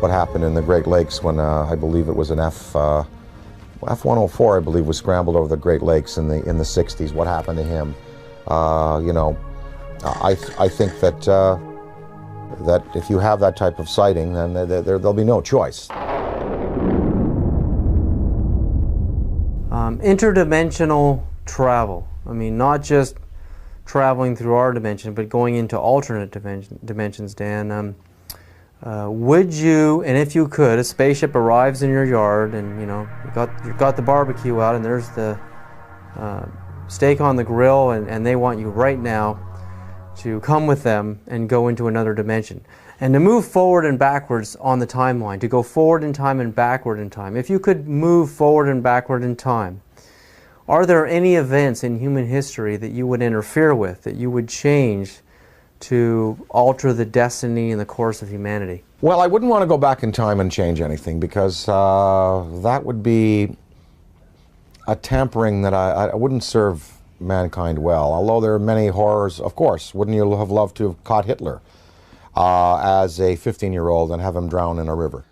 Speaker 3: what happened in the Great Lakes when I believe it was an F-104, I believe, was scrambled over the Great Lakes in the 60s. What happened to him? You know, I think that that if you have that type of sighting, then there'll be no choice.
Speaker 1: Interdimensional travel. I mean, not just traveling through our dimension, but going into alternate dimensions, Dan. Would you, and if you could, a spaceship arrives in your yard, and you know you've got the barbecue out, and there's the steak on the grill, and they want you right now to come with them and go into another dimension, and to move forward and backwards on the timeline, to go forward in time and backward in time. If you could move forward and backward in time, are there any events in human history that you would interfere with, that you would change to alter the destiny and the course of humanity?
Speaker 3: Well, I wouldn't want to go back in time and change anything, because that would be a tampering that I wouldn't serve mankind well. Although there are many horrors, of course. Wouldn't you have loved to have caught Hitler as a 15-year-old and have him drown in a river?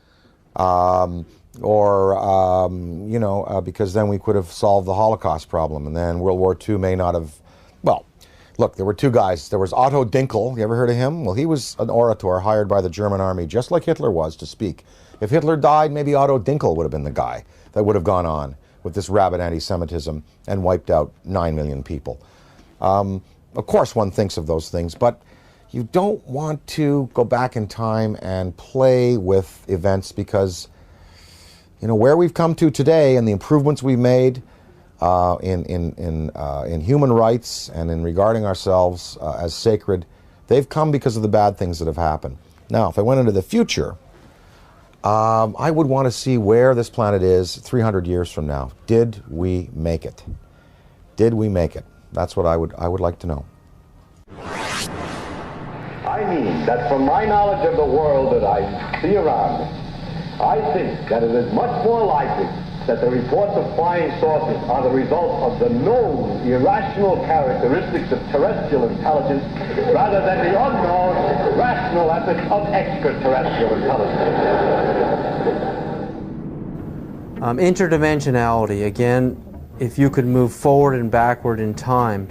Speaker 3: You know, because then we could have solved the Holocaust problem, and then World War II may not have, well, look, there were two guys. There was Otto Dinkel. You ever heard of him? Well, he was an orator hired by the German army, just like Hitler was, to speak. If Hitler died, maybe Otto Dinkel would have been the guy that would have gone on with this rabid anti-Semitism and wiped out 9 million people. Of course, one thinks of those things, but you don't want to go back in time and play with events, because, you know, where we've come to today and the improvements we've made in human rights and in regarding ourselves as sacred, they've come because of the bad things that have happened. Now, if I went into the future, I would want to see where this planet is 300 years from now. Did we make it? Did we make it? That's what I would like to know.
Speaker 13: I mean that from my knowledge of the world that I see around me, I think that it is much more likely that the reports of flying saucers are the result of the known irrational characteristics of terrestrial intelligence rather than the unknown rational efforts of extraterrestrial intelligence.
Speaker 1: Interdimensionality, again, if you could move forward and backward in time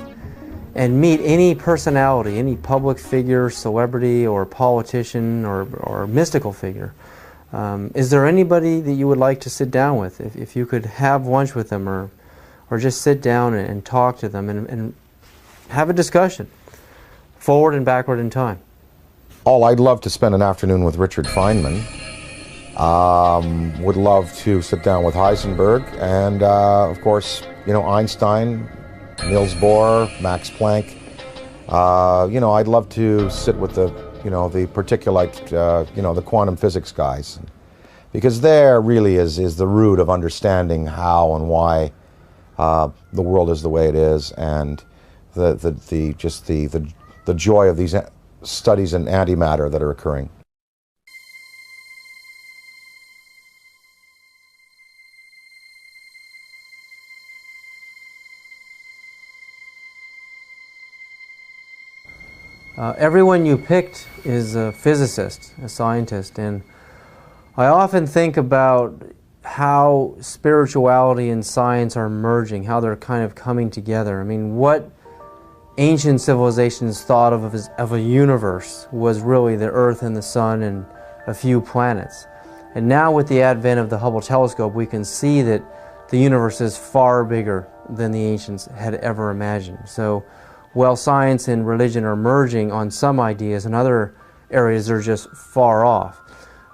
Speaker 1: and meet any personality, any public figure, celebrity, or politician, or mystical figure, is there anybody that you would like to sit down with, if you could have lunch with them, or just sit down and talk to them and have a discussion, forward and backward in time?
Speaker 3: Oh, I'd love to spend an afternoon with Richard Feynman. Would love to sit down with Heisenberg, and of course, you know, Einstein, Niels Bohr, Max Planck. You know, I'd love to sit with the particulate, the quantum physics guys, because there really is the root of understanding how and why the world is the way it is, and the joy of these studies in antimatter that are occurring.
Speaker 1: Everyone you picked is a physicist, a scientist, and I often think about how spirituality and science are merging, how they're kind of coming together. I mean, what ancient civilizations thought of a universe was really the Earth and the Sun and a few planets. And now with the advent of the Hubble telescope, we can see that the universe is far bigger than the ancients had ever imagined. So while science and religion are merging on some ideas, in other areas they're just far off.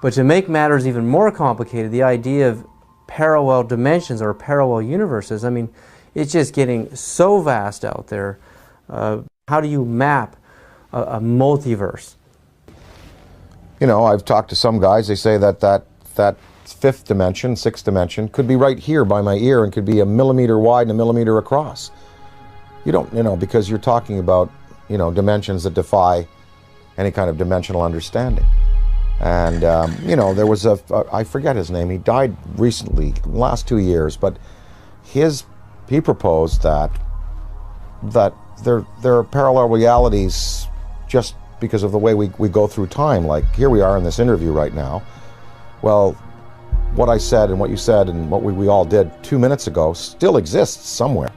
Speaker 1: But to make matters even more complicated, the idea of parallel dimensions or parallel universes, I mean, it's just getting so vast out there. How do you map a multiverse?
Speaker 3: You know, I've talked to some guys, they say that fifth dimension, sixth dimension, could be right here by my ear and could be a millimeter wide and a millimeter across. You don't, because you're talking about, dimensions that defy any kind of dimensional understanding. And, there was I forget his name, he died recently, in the last 2 years, but he proposed that there are parallel realities just because of the way we go through time. Like, here we are in this interview right now. Well, what I said and what you said and what we all did 2 minutes ago still exists somewhere.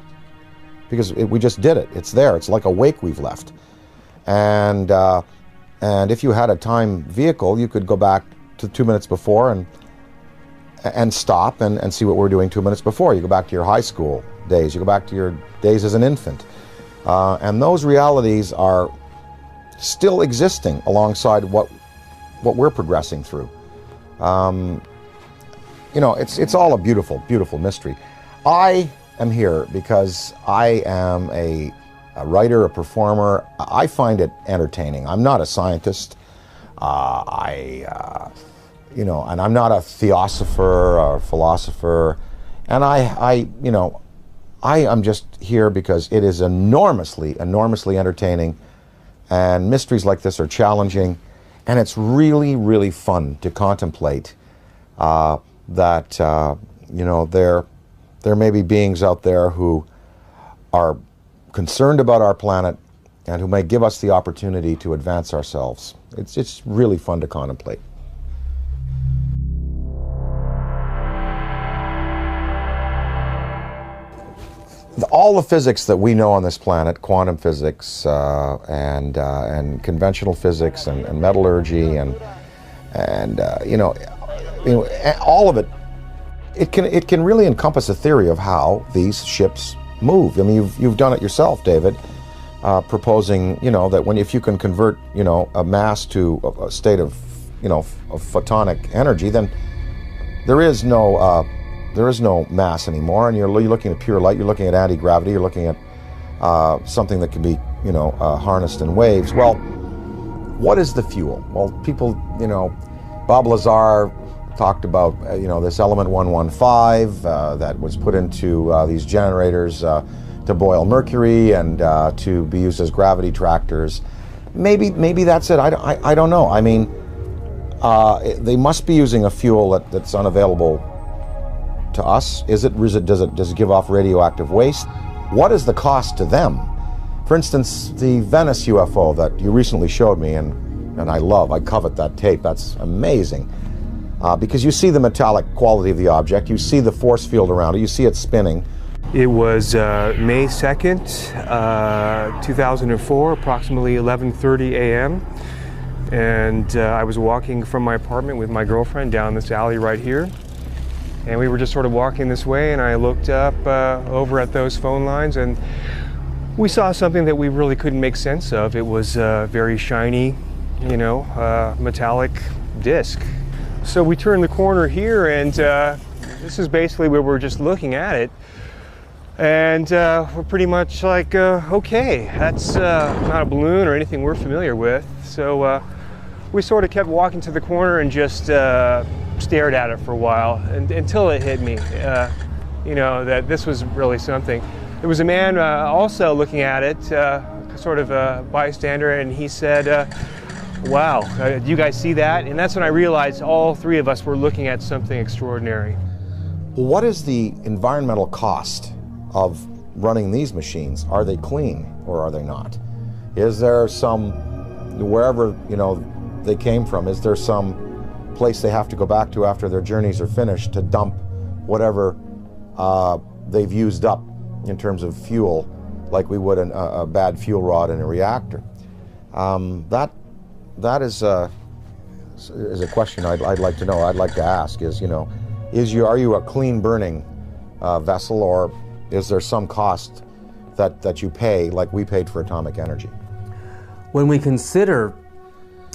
Speaker 3: Because we just did it. It's there. It's like a wake we've left. And if you had a time vehicle, you could go back to 2 minutes before and stop and see what we're doing 2 minutes before. You go back to your high school days. You go back to your days as an infant. And those realities are still existing alongside what we're progressing through. It's all a beautiful, beautiful mystery. I am here because I am a writer, a performer. I find it entertaining. I'm not a scientist. And I'm not a theosopher or philosopher. And I am just here because it is enormously, enormously entertaining. And mysteries like this are challenging. And it's really, really fun to contemplate that, there may be beings out there who are concerned about our planet and who may give us the opportunity to advance ourselves. It's really fun to contemplate. All the physics that we know on this planet, quantum physics and conventional physics and metallurgy and all of it, it can really encompass a theory of how these ships move. I mean, you've done it yourself, David, proposing that if you can convert a mass to a state of of photonic energy, then there is no mass anymore, and you're looking at pure light. You're looking at anti-gravity. You're looking at something that can be harnessed in waves. Well, what is the fuel? Well, people, Bob Lazar talked about this element 115 that was put into these generators to boil mercury and to be used as gravity tractors. Maybe that's it. I don't know. I mean, they must be using a fuel that's unavailable to us. Does it give off radioactive waste? What is the cost to them? For instance, the Venice UFO that you recently showed me, and I covet that tape. That's amazing. Because you see the metallic quality of the object, you see the force field around it, you see it spinning.
Speaker 14: It was May 2nd, 2004, approximately 11:30 a.m. And I was walking from my apartment with my girlfriend down this alley right here. And we were just sort of walking this way, and I looked up over at those phone lines, and we saw something that we really couldn't make sense of. It was a very shiny, metallic disc. So we turned the corner here, and this is basically where we're just looking at it. And we're pretty much like, okay, that's not a balloon or anything we're familiar with. So we sort of kept walking to the corner and just stared at it for a while until it hit me, that this was really something. There was a man also looking at it, sort of a bystander, and he said, wow, do you guys see that? And that's when I realized all three of us were looking at something extraordinary.
Speaker 3: What is the environmental cost of running these machines? Are they clean or are they not? Is there some, wherever they came from, is there some place they have to go back to after their journeys are finished to dump whatever they've used up in terms of fuel, like we would a bad fuel rod in a reactor? That is a question I'd like to know. I'd like to ask is, are you a clean burning vessel, or is there some cost that you pay like we paid for atomic energy?
Speaker 1: When we consider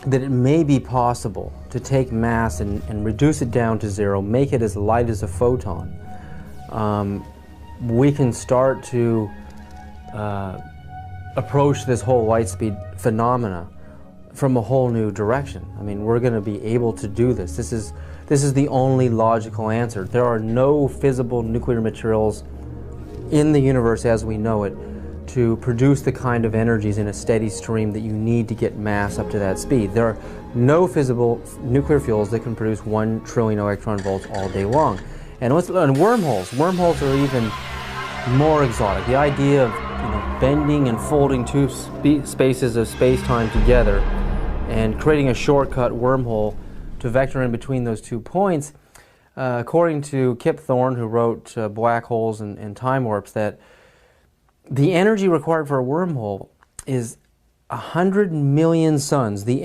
Speaker 1: that it may be possible to take mass and reduce it down to zero, make it as light as a photon, we can start to approach this whole light speed phenomena from a whole new direction. I mean, we're going to be able to do this. This This is the only logical answer. There are no fissile nuclear materials in the universe as we know it to produce the kind of energies in a steady stream that you need to get mass up to that speed. There are no fissile nuclear fuels that can produce 1 trillion electron volts all day long. And wormholes are even more exotic. The idea of bending and folding two spaces of space-time together and creating a shortcut wormhole to vector in between those 2 points, according to Kip Thorne, who wrote Black Holes and Time Warps, that the energy required for a wormhole is 100 million suns, the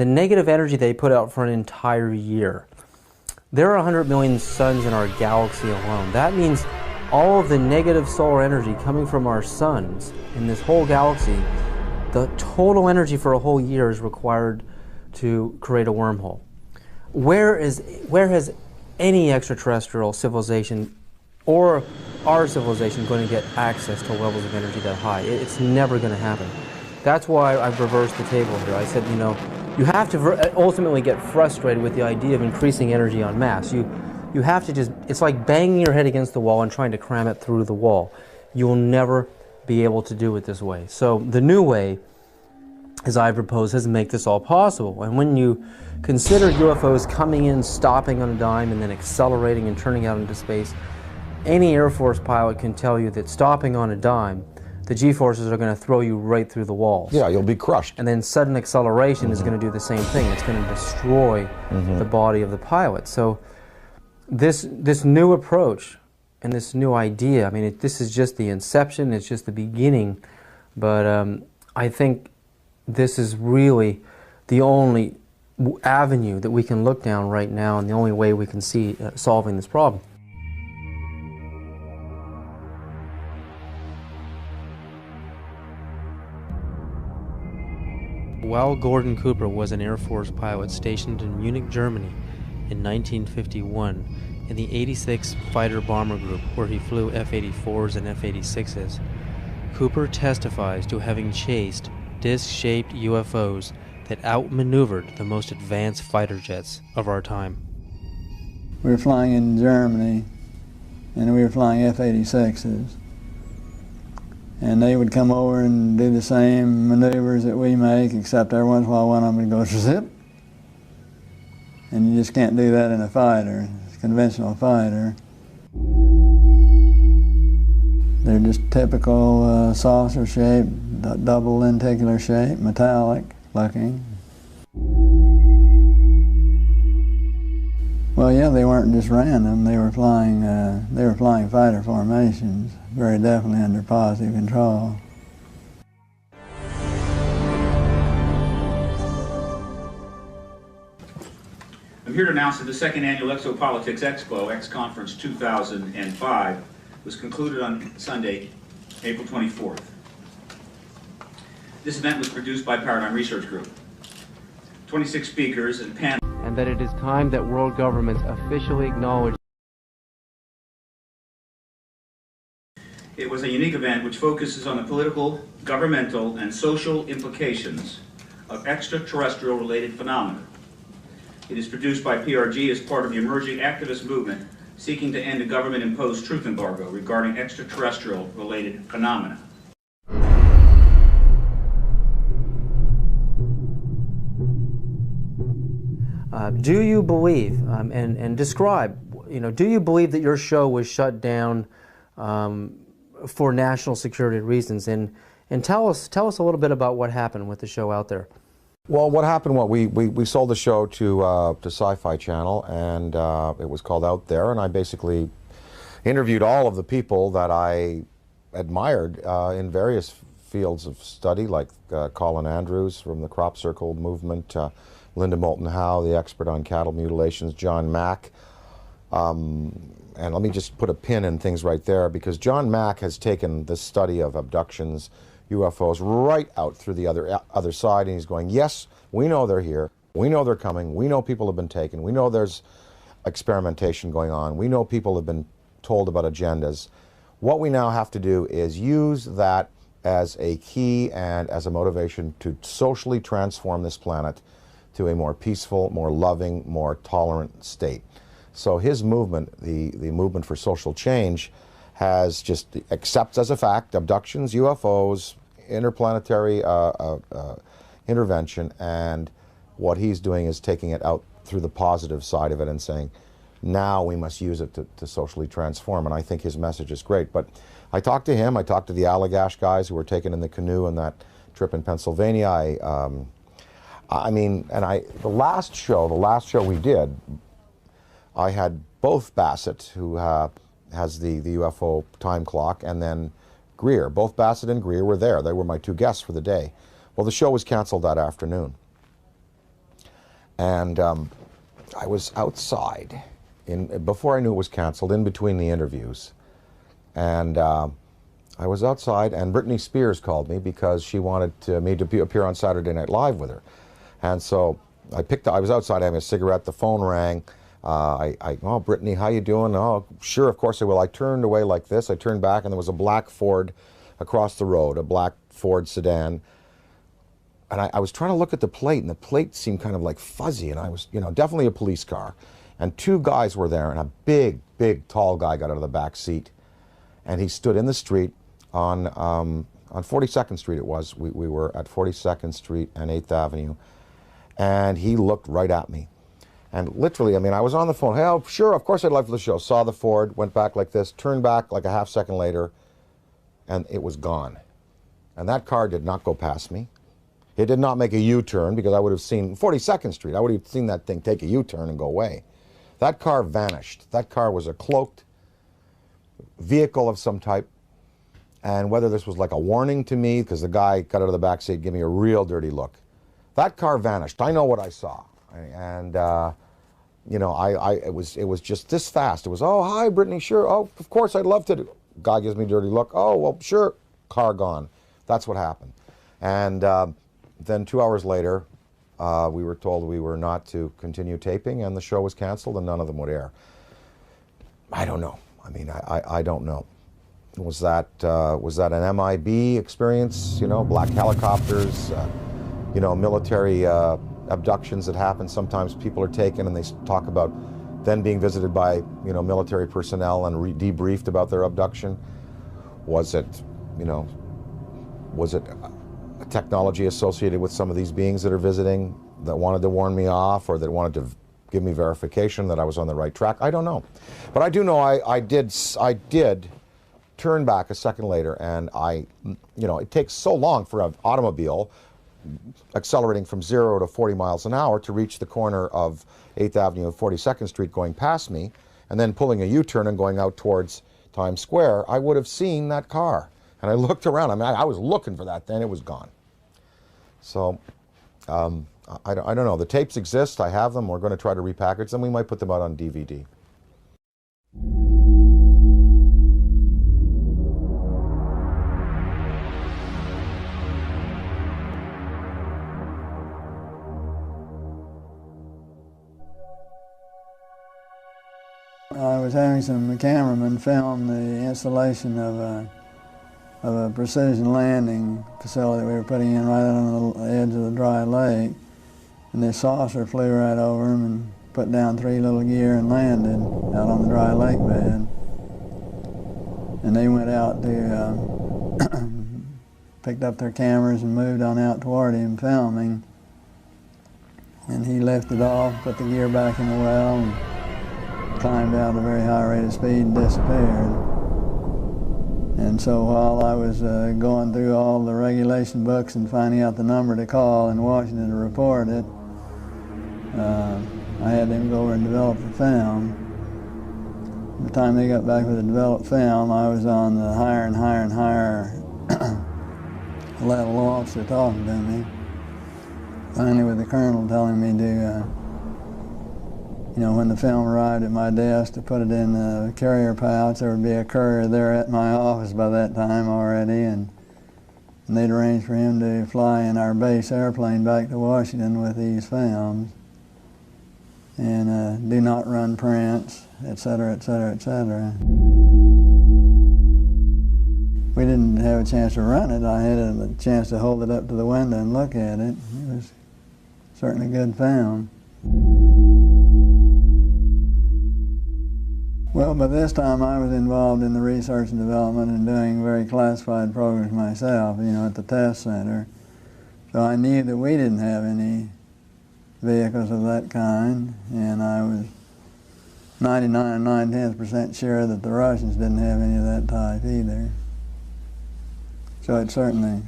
Speaker 1: negative energy they put out for an entire year. There are 100 million suns in our galaxy alone. That means all of the negative solar energy coming from our suns in this whole galaxy, the total energy for a whole year is required to create a wormhole. Where has any extraterrestrial civilization or our civilization going to get access to levels of energy that high? It's never going to happen. That's why I've reversed the table here. I said, you have to ultimately get frustrated with the idea of increasing energy en masse. You have to it's like banging your head against the wall and trying to cram it through the wall. You will never be able to do it this way. So the new way, as I propose, is to make this all possible. And when you consider UFOs coming in, stopping on a dime, and then accelerating and turning out into space, any Air Force pilot can tell you that stopping on a dime, the G-forces are going to throw you right through the walls.
Speaker 3: Yeah, you'll be crushed.
Speaker 1: And then sudden acceleration is going to do the same thing. It's going to destroy the body of the pilot. So this new approach and this new idea, I mean, this is just the inception, it's just the beginning, but I think this is really the only avenue that we can look down right now and the only way we can see solving this problem. While Gordon Cooper was an Air Force pilot stationed in Munich, Germany in 1951 in the 86th Fighter Bomber Group, where he flew F-84s and F-86s, Cooper testifies to having chased disc-shaped UFOs that outmaneuvered the most advanced fighter jets of our time.
Speaker 7: We were flying in Germany, and we were flying F-86s. And they would come over and do the same maneuvers that we make, except every once in a while one of them would go zip. And you just can't do that in a fighter, a conventional fighter. They're just typical saucer shape, double lenticular shape, metallic looking. Well, yeah, they weren't just random. They were flying fighter formations, very definitely under positive control.
Speaker 15: I'm here to announce that the second annual Exopolitics Expo, X-Conference 2005, was concluded on Sunday, April 24th. This event was produced by Paradigm Research Group. 26 speakers and panel.
Speaker 1: And that it is time that world governments officially acknowledge.
Speaker 15: It was a unique event which focuses on the political, governmental, and social implications of extraterrestrial-related phenomena. It is produced by PRG as part of the emerging activist movement seeking to end a government-imposed truth embargo regarding extraterrestrial-related phenomena.
Speaker 1: Do you believe, and describe, do you believe that your show was shut down for national security reasons? And tell us a little bit about what happened with the show out there.
Speaker 3: Well, what happened, we sold the show to Sci-Fi Channel, and it was called Out There, and I basically interviewed all of the people that I admired in various fields of study, like Colin Andrews from the Crop Circle movement, Linda Moulton Howe, the expert on cattle mutilations, John Mack. And let me just put a pin in things right there, because John Mack has taken the study of abductions, UFOs, right out through the other side, and he's going, yes, we know they're here, we know they're coming, we know people have been taken, we know there's experimentation going on, we know people have been told about agendas. What we now have to do is use that as a key and as a motivation to socially transform this planet, to a more peaceful, more loving, more tolerant state. So his movement, the movement for social change, has just accepts as a fact abductions, UFOs, interplanetary intervention, and what he's doing is taking it out through the positive side of it and saying, now we must use it to socially transform. And I think his message is great. But I talked to him, I talked to the Allagash guys who were taken in the canoe on that trip in Pennsylvania. The last show we did, I had both Bassett, who has the UFO time clock, and then Greer. Both Bassett and Greer were there. They were my two guests for the day. Well, the show was canceled that afternoon. And I was outside, before I knew it was canceled, in between the interviews. And I was outside, and Britney Spears called me because she wanted me to appear on Saturday Night Live with her. And so I was outside having a cigarette, the phone rang. Oh, Brittany, how you doing? Oh, sure, of course I will. I turned away like this. I turned back, and there was a black Ford across the road, a black Ford sedan. And I was trying to look at the plate, and the plate seemed kind of like fuzzy, and I was, definitely a police car. And two guys were there, and a big, big, tall guy got out of the back seat, and he stood in the street on 42nd Street it was. We were at 42nd Street and 8th Avenue, and he looked right at me. And literally, I was on the phone. Hey, oh, sure, of course I'd love for the show. Saw the Ford, went back like this, turned back like a half second later, and it was gone. And that car did not go past me. It did not make a U-turn, because I would have seen 42nd Street. I would have seen that thing take a U-turn and go away. That car vanished. That car was a cloaked vehicle of some type. And whether this was like a warning to me, because the guy got out of the back seat, gave me a real dirty look. That car vanished. I know what I saw. And it was just this fast. It was, oh, hi, Brittany, sure. Oh, of course, I'd love to. Guy gives me a dirty look. Oh, well, sure. Car gone. That's what happened. And then 2 hours later, we were told we were not to continue taping, and the show was canceled, and none of them would air. I don't know. I don't know. Was that an MIB experience? Black helicopters, military abductions that happen. Sometimes people are taken, and they talk about then being visited by military personnel and debriefed about their abduction. Was it a technology associated with some of these beings that are visiting that wanted to warn me off, or that wanted to give me verification that I was on the right track? I don't know. But I do know I did turn back a second later, and it takes so long for an automobile accelerating from 0 to 40 miles an hour to reach the corner of 8th Avenue and 42nd Street going past me, and then pulling a U-turn and going out towards Times Square. I would have seen that car. And I looked around. I was looking for that then. It was gone. So I don't know. The tapes exist. I have them. We're going to try to repackage them. We might put them out on DVD.
Speaker 7: I was having some cameramen film the installation of a precision landing facility we were putting in right on the edge of the dry lake. And this saucer flew right over them and put down 3 little gear and landed out on the dry lake bed. And they went out to, picked up their cameras and moved on out toward him filming. And he lifted off, put the gear back in the well, and climbed out at a very high rate of speed and disappeared. And so while I was going through all the regulation books and finding out the number to call in Washington to report it, I had them go over and develop the film. By the time they got back with the developed film, I was on the higher and higher and higher level officer talking to me. Finally with the colonel telling me to when the film arrived at my desk, to put it in the carrier pouch. There would be a courier there at my office by that time already, and they'd arranged for him to fly in our base airplane back to Washington with these films, and do not run prints, etc., etc., etc. We didn't have a chance to run it. I had a chance to hold it up to the window and look at it. It was certainly good film. Well, by this time I was involved in the research and development and doing very classified programs myself, you know, at the test center. So I knew that we didn't have any vehicles of that kind, and I was 99 9/10% sure that the Russians didn't have any of that type either. So it certainly,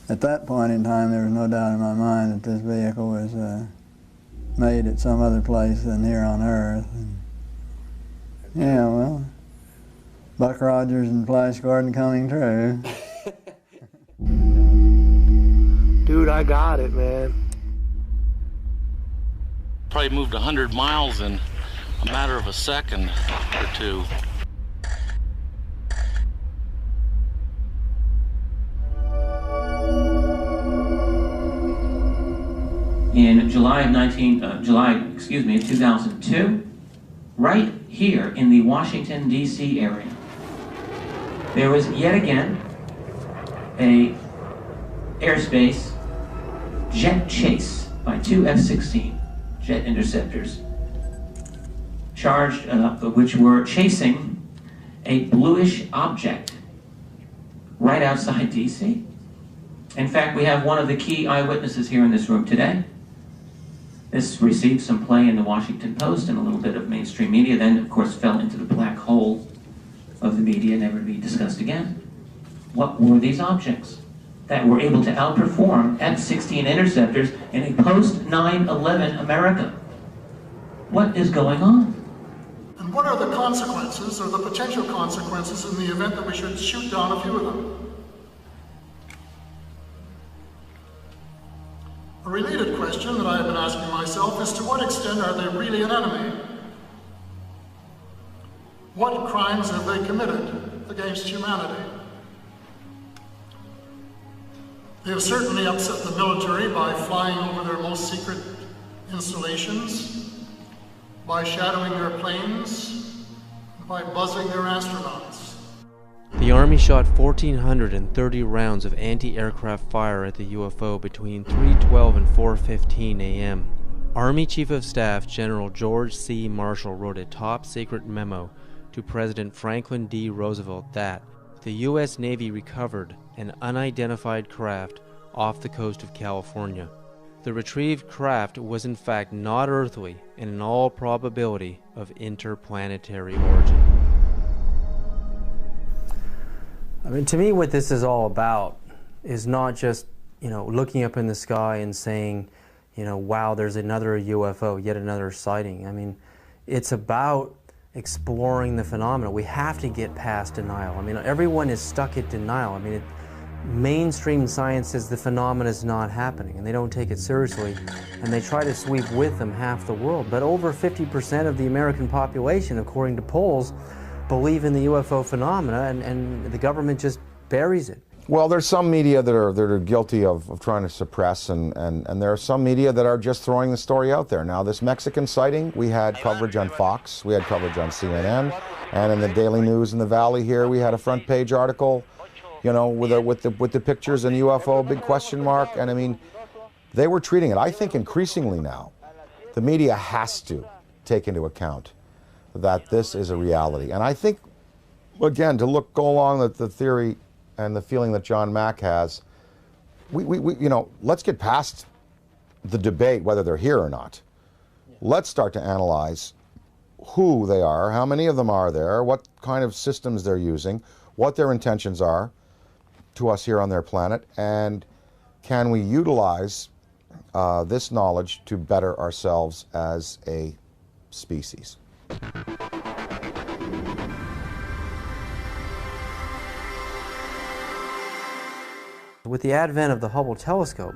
Speaker 7: at that point in time, there was no doubt in my mind that this vehicle was made at some other place than here on Earth. And yeah, well, Buck Rogers and Flash Gordon coming true.
Speaker 16: Dude, I got it, man.
Speaker 10: Probably moved 100 miles in a matter of a second or two.
Speaker 17: In July of 2002, right here in the Washington, D.C. area, there was yet again a airspace jet chase by two F-16 jet interceptors, charged, which were chasing a bluish object right outside D.C. In fact, we have one of the key eyewitnesses here in this room today. This received some play in the Washington Post and a little bit of mainstream media, then of course fell into the black hole of the media, never to be discussed again. What were these objects that were able to outperform F-16 interceptors in a post-9/11 America? What is going on?
Speaker 4: And what are the consequences, or the potential consequences, in the event that we should shoot down a few of them? A related question that I have been asking myself is, to what extent are they really an enemy? What crimes have they committed against humanity? They have certainly upset the military by flying over their most secret installations, by shadowing their planes, by buzzing their astronauts.
Speaker 1: The Army shot 1,430 rounds of anti-aircraft fire at the UFO between 3:12 and 4:15 a.m. Army Chief of Staff General George C. Marshall wrote a top-secret memo to President Franklin D. Roosevelt that the U.S. Navy recovered an unidentified craft off the coast of California. The retrieved craft was in fact not earthly and in all probability of interplanetary origin.
Speaker 18: I mean, to me, what this is all about is not just, looking up in the sky and saying, wow, there's another UFO, yet another sighting. I mean, it's about exploring the phenomena. We have to get past denial. I mean, everyone is stuck at denial. I mean, mainstream science says the phenomena is not happening, and they don't take it seriously, and they try to sweep with them half the world. But over 50% of the American population, according to polls, believe in the UFO phenomena, and the government just buries it.
Speaker 3: Well, there's some media that are guilty of trying to suppress, and there are some media that are just throwing the story out there. Now, this Mexican sighting, we had coverage on Fox, we had coverage on CNN, and in the Daily News in the Valley here, we had a front page article, with the pictures and UFO, big question mark, and I mean, they were treating it. I think increasingly now, the media has to take into account that this is a reality. And I think, again, go along with the theory and the feeling that John Mack has, let's get past the debate whether they're here or not. Let's start to analyze who they are, how many of them are there, what kind of systems they're using, what their intentions are to us here on their planet, and can we utilize this knowledge to better ourselves as a species.
Speaker 18: With the advent of the Hubble telescope,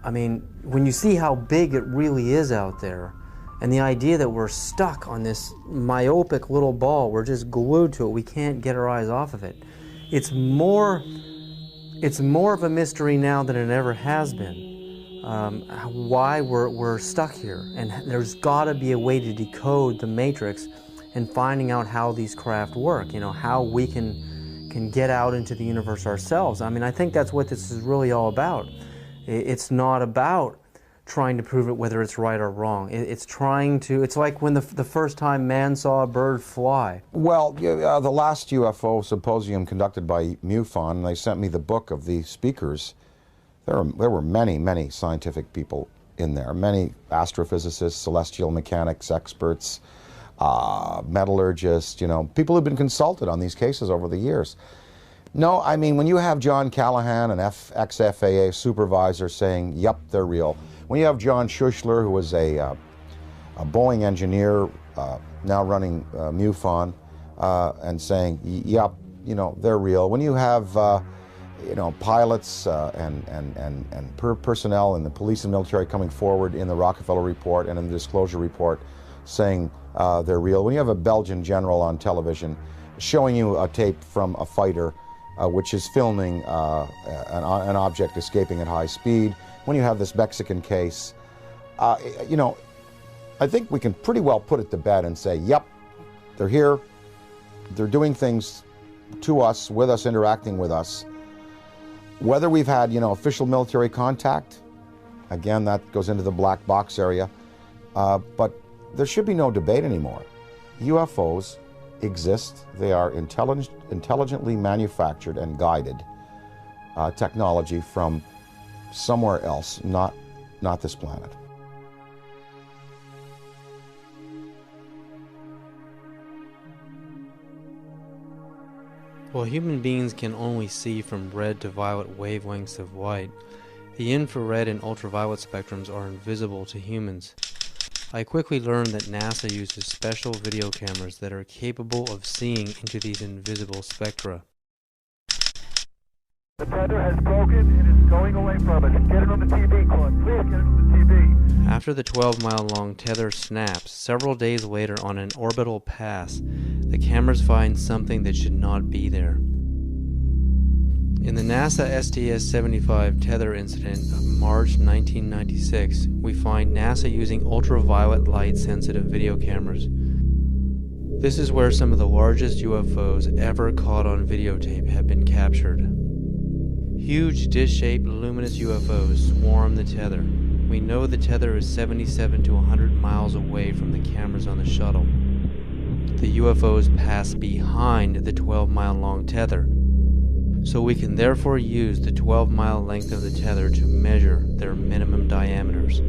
Speaker 18: I mean, when you see how big it really is out there, and the idea that we're stuck on this myopic little ball, we're just glued to it, we can't get our eyes off of it. It's more of a mystery now than it ever has been. Why we're stuck here, and there's got to be a way to decode the matrix and finding out how these craft work, how we can get out into the universe ourselves. I mean, I think that's what this is really all about. It's not about trying to prove it whether it's right or wrong. It's trying to, it's like when the first time man saw a bird fly.
Speaker 3: Well, the last UFO symposium conducted by MUFON, they sent me the book of the speakers. There were many, many scientific people in there, many astrophysicists, celestial mechanics experts, metallurgists, you know, people who've been consulted on these cases over the years. No, I mean, when you have John Callahan, an ex-FAA supervisor, saying, yep, they're real. When you have John Schuessler, who was a Boeing engineer, now running MUFON, and saying, yep, you know, they're real. When you have, you know, pilots and personnel in the police and military coming forward in the Rockefeller Report and in the Disclosure Report saying they're real. When you have a Belgian general on television showing you a tape from a fighter which is filming an object escaping at high speed, when you have this Mexican case, you know, I think we can pretty well put it to bed and say, yep, they're here, they're doing things to us, with us, interacting with us. Whether we've had, you know, official military contact, again, that goes into the black box area, but there should be no debate anymore. UFOs exist. They are intelligently manufactured and guided technology from somewhere else, not this planet.
Speaker 1: While human beings can only see from red to violet wavelengths of light, the infrared and ultraviolet spectrums are invisible to humans. I quickly learned that NASA uses special video cameras that are capable of seeing into these invisible spectra.
Speaker 19: The tether has broken and is going away from us. Get it on the TV, Claude. Please get it on the TV.
Speaker 1: After the 12-mile-long tether snaps, several days later on an orbital pass, the cameras find something that should not be there. In the NASA STS-75 tether incident of March 1996, we find NASA using ultraviolet light-sensitive video cameras. This is where some of the largest UFOs ever caught on videotape have been captured. Huge dish-shaped luminous UFOs swarm the tether. We know the tether is 77 to 100 miles away from the cameras on the shuttle. The UFOs pass behind the 12-mile-long tether, so we can therefore use the 12-mile length of the tether to measure their minimum diameters.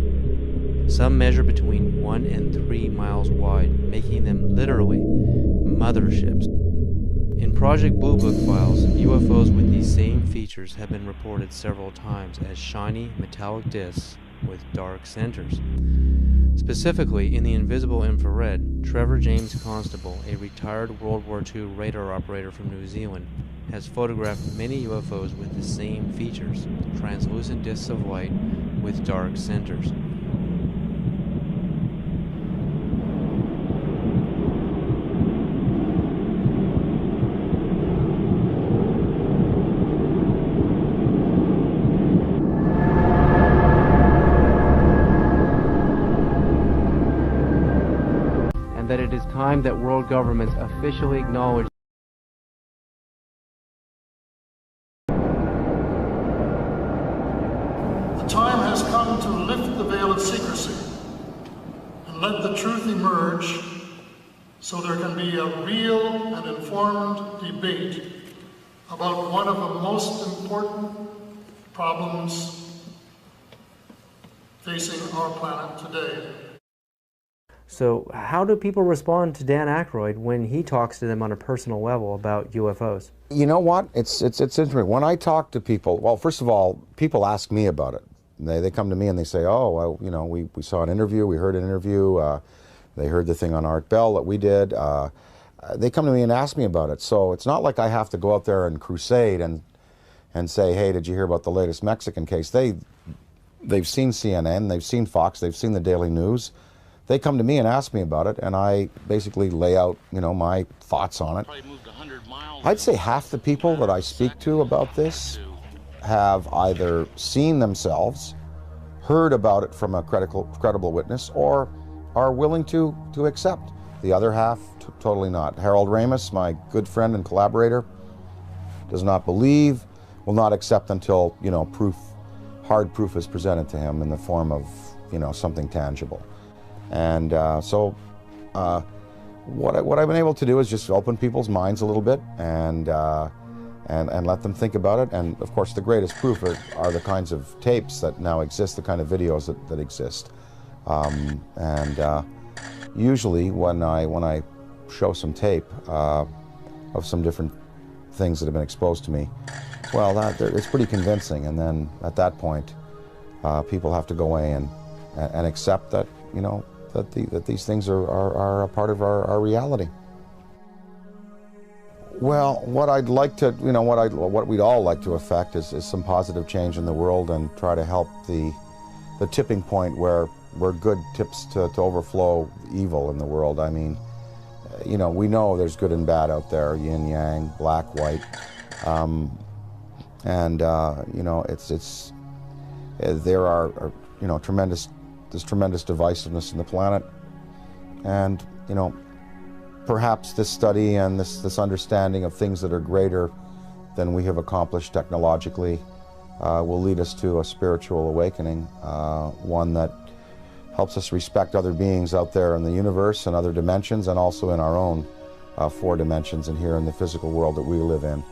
Speaker 1: Some measure between 1 and 3 miles wide, making them literally motherships. In Project Blue Book files, UFOs with these same features have been reported several times as shiny metallic discs with dark centers. Specifically, in the invisible infrared, Trevor James Constable, a retired World War II radar operator from New Zealand, has photographed many UFOs with the same features, translucent discs of light with dark centers. And that it is time that world governments officially acknowledge
Speaker 4: The time has come to lift the veil of secrecy and let the truth emerge so there can be a real and informed debate about one of the most important problems facing our planet today.
Speaker 18: So how do people respond to Dan Aykroyd when he talks to them on a personal level about UFOs?
Speaker 3: You know what? It's interesting. When I talk to people, well, first of all, people ask me about it. They come to me and they say, oh, well, you know, we saw an interview, we heard an interview, they heard the thing on Art Bell that we did. They come to me and ask me about it. So it's not like I have to go out there and crusade and say, hey, did you hear about the latest Mexican case? They've seen CNN, they've seen Fox, they've seen the Daily News. They come to me and ask me about it, and I basically lay out, you know, my thoughts on it. I'd say half the people that I speak to about this have either seen themselves, heard about it from a credible witness, or are willing to accept. The other half, totally not. Harold Ramis, my good friend and collaborator, does not believe, will not accept until, you know, proof hard proof is presented to him in the form of, you know, something tangible. And what I've been able to do is just open people's minds a little bit and let them think about it. And of course, the greatest proof are the kinds of tapes that now exist, the kind of videos that exist. Usually, when I show some tape of some different things that have been exposed to me, well, it's pretty convincing. And then at that point, people have to go away and accept that, you know, that these things are a part of our reality. Well, what I'd like to, you know, what we'd all like to affect is some positive change in the world and try to help the tipping point where good tips to overflow evil in the world. I mean, you know, we know there's good and bad out there, yin yang, black, white, you know, there are you know, there's tremendous divisiveness in the planet, and you know, perhaps this study and this understanding of things that are greater than we have accomplished technologically will lead us to a spiritual awakening, one that helps us respect other beings out there in the universe and other dimensions, and also in our own 4 dimensions and here in the physical world that we live in.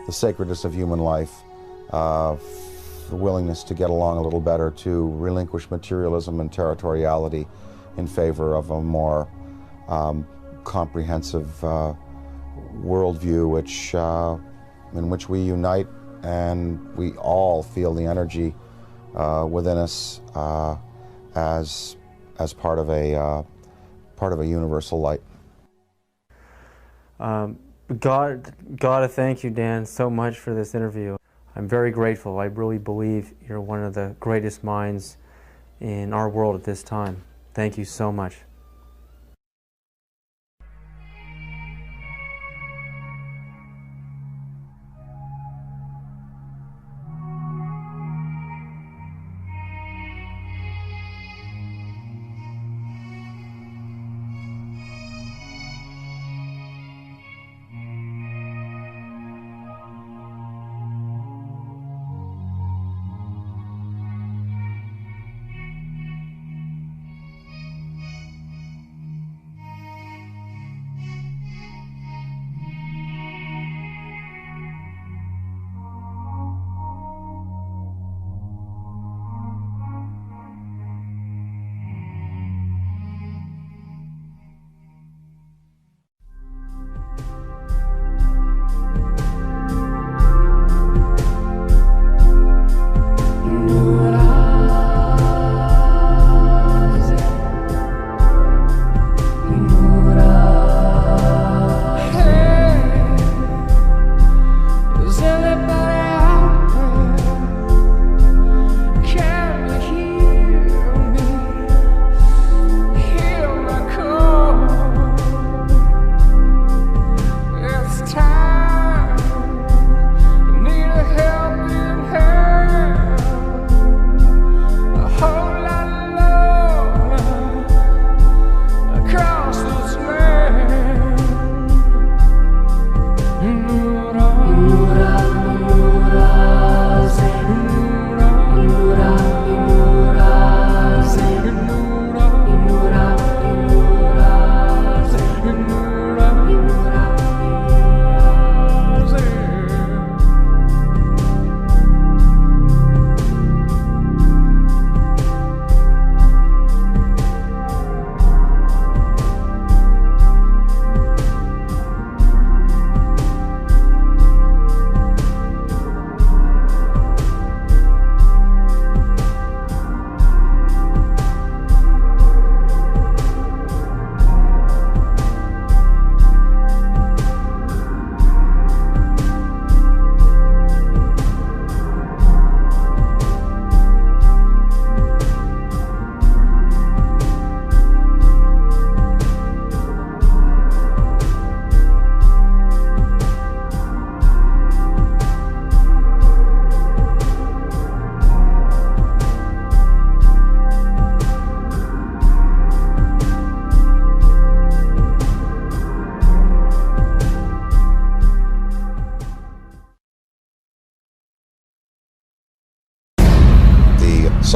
Speaker 3: The sacredness of human life, the willingness to get along a little better, to relinquish materialism and territoriality in favor of a more comprehensive worldview, in which we unite and we all feel the energy within us as part of a universal light.
Speaker 18: Gotta thank you, Dan, so much for this interview. I'm very grateful. I really believe you're one of the greatest minds in our world at this time. Thank you so much.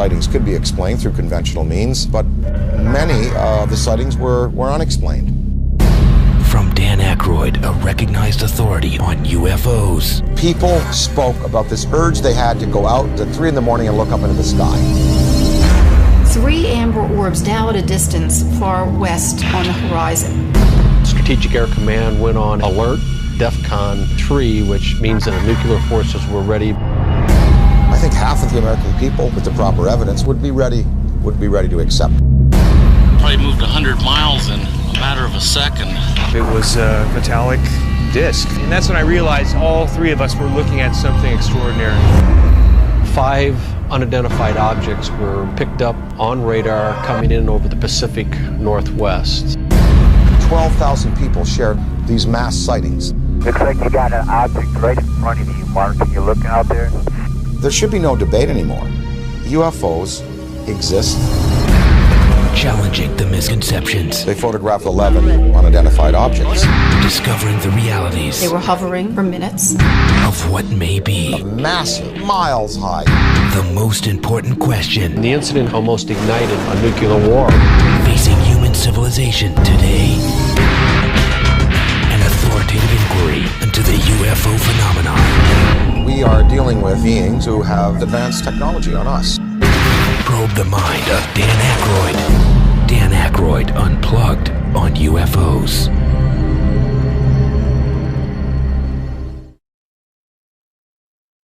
Speaker 3: sightings could be explained through conventional means, but many of the sightings were unexplained.
Speaker 20: From Dan Aykroyd, a recognized authority on UFOs.
Speaker 3: People spoke about this urge they had to go out at 3 in the morning and look up into the sky.
Speaker 12: 3 amber orbs now at a distance far west on the horizon.
Speaker 9: Strategic Air Command went on alert, DEFCON 3, which means that the nuclear forces were ready.
Speaker 3: I think half of the American people, with the proper evidence, would be ready to accept.
Speaker 10: Probably moved 100 miles in a matter of a second.
Speaker 14: It was a metallic disc, and that's when I realized all 3 of us were looking at something extraordinary.
Speaker 9: 5 unidentified objects were picked up on radar coming in over the Pacific Northwest.
Speaker 3: 12,000 people shared these mass sightings.
Speaker 19: Looks like you got an object right in front of you, Mark. Can you look out there?
Speaker 3: There should be no debate anymore. UFOs exist.
Speaker 20: Challenging the misconceptions.
Speaker 3: They photographed 11 unidentified objects.
Speaker 20: Discovering the realities.
Speaker 12: They were hovering for minutes.
Speaker 20: Of what may be.
Speaker 3: Massive, miles high.
Speaker 20: The most important question.
Speaker 9: The incident almost ignited a nuclear war.
Speaker 20: Facing human civilization today. An authoritative inquiry into the UFO phenomenon.
Speaker 3: We are dealing with beings who have advanced technology on us.
Speaker 20: Probe the mind of Dan Aykroyd. Dan Aykroyd Unplugged on UFOs.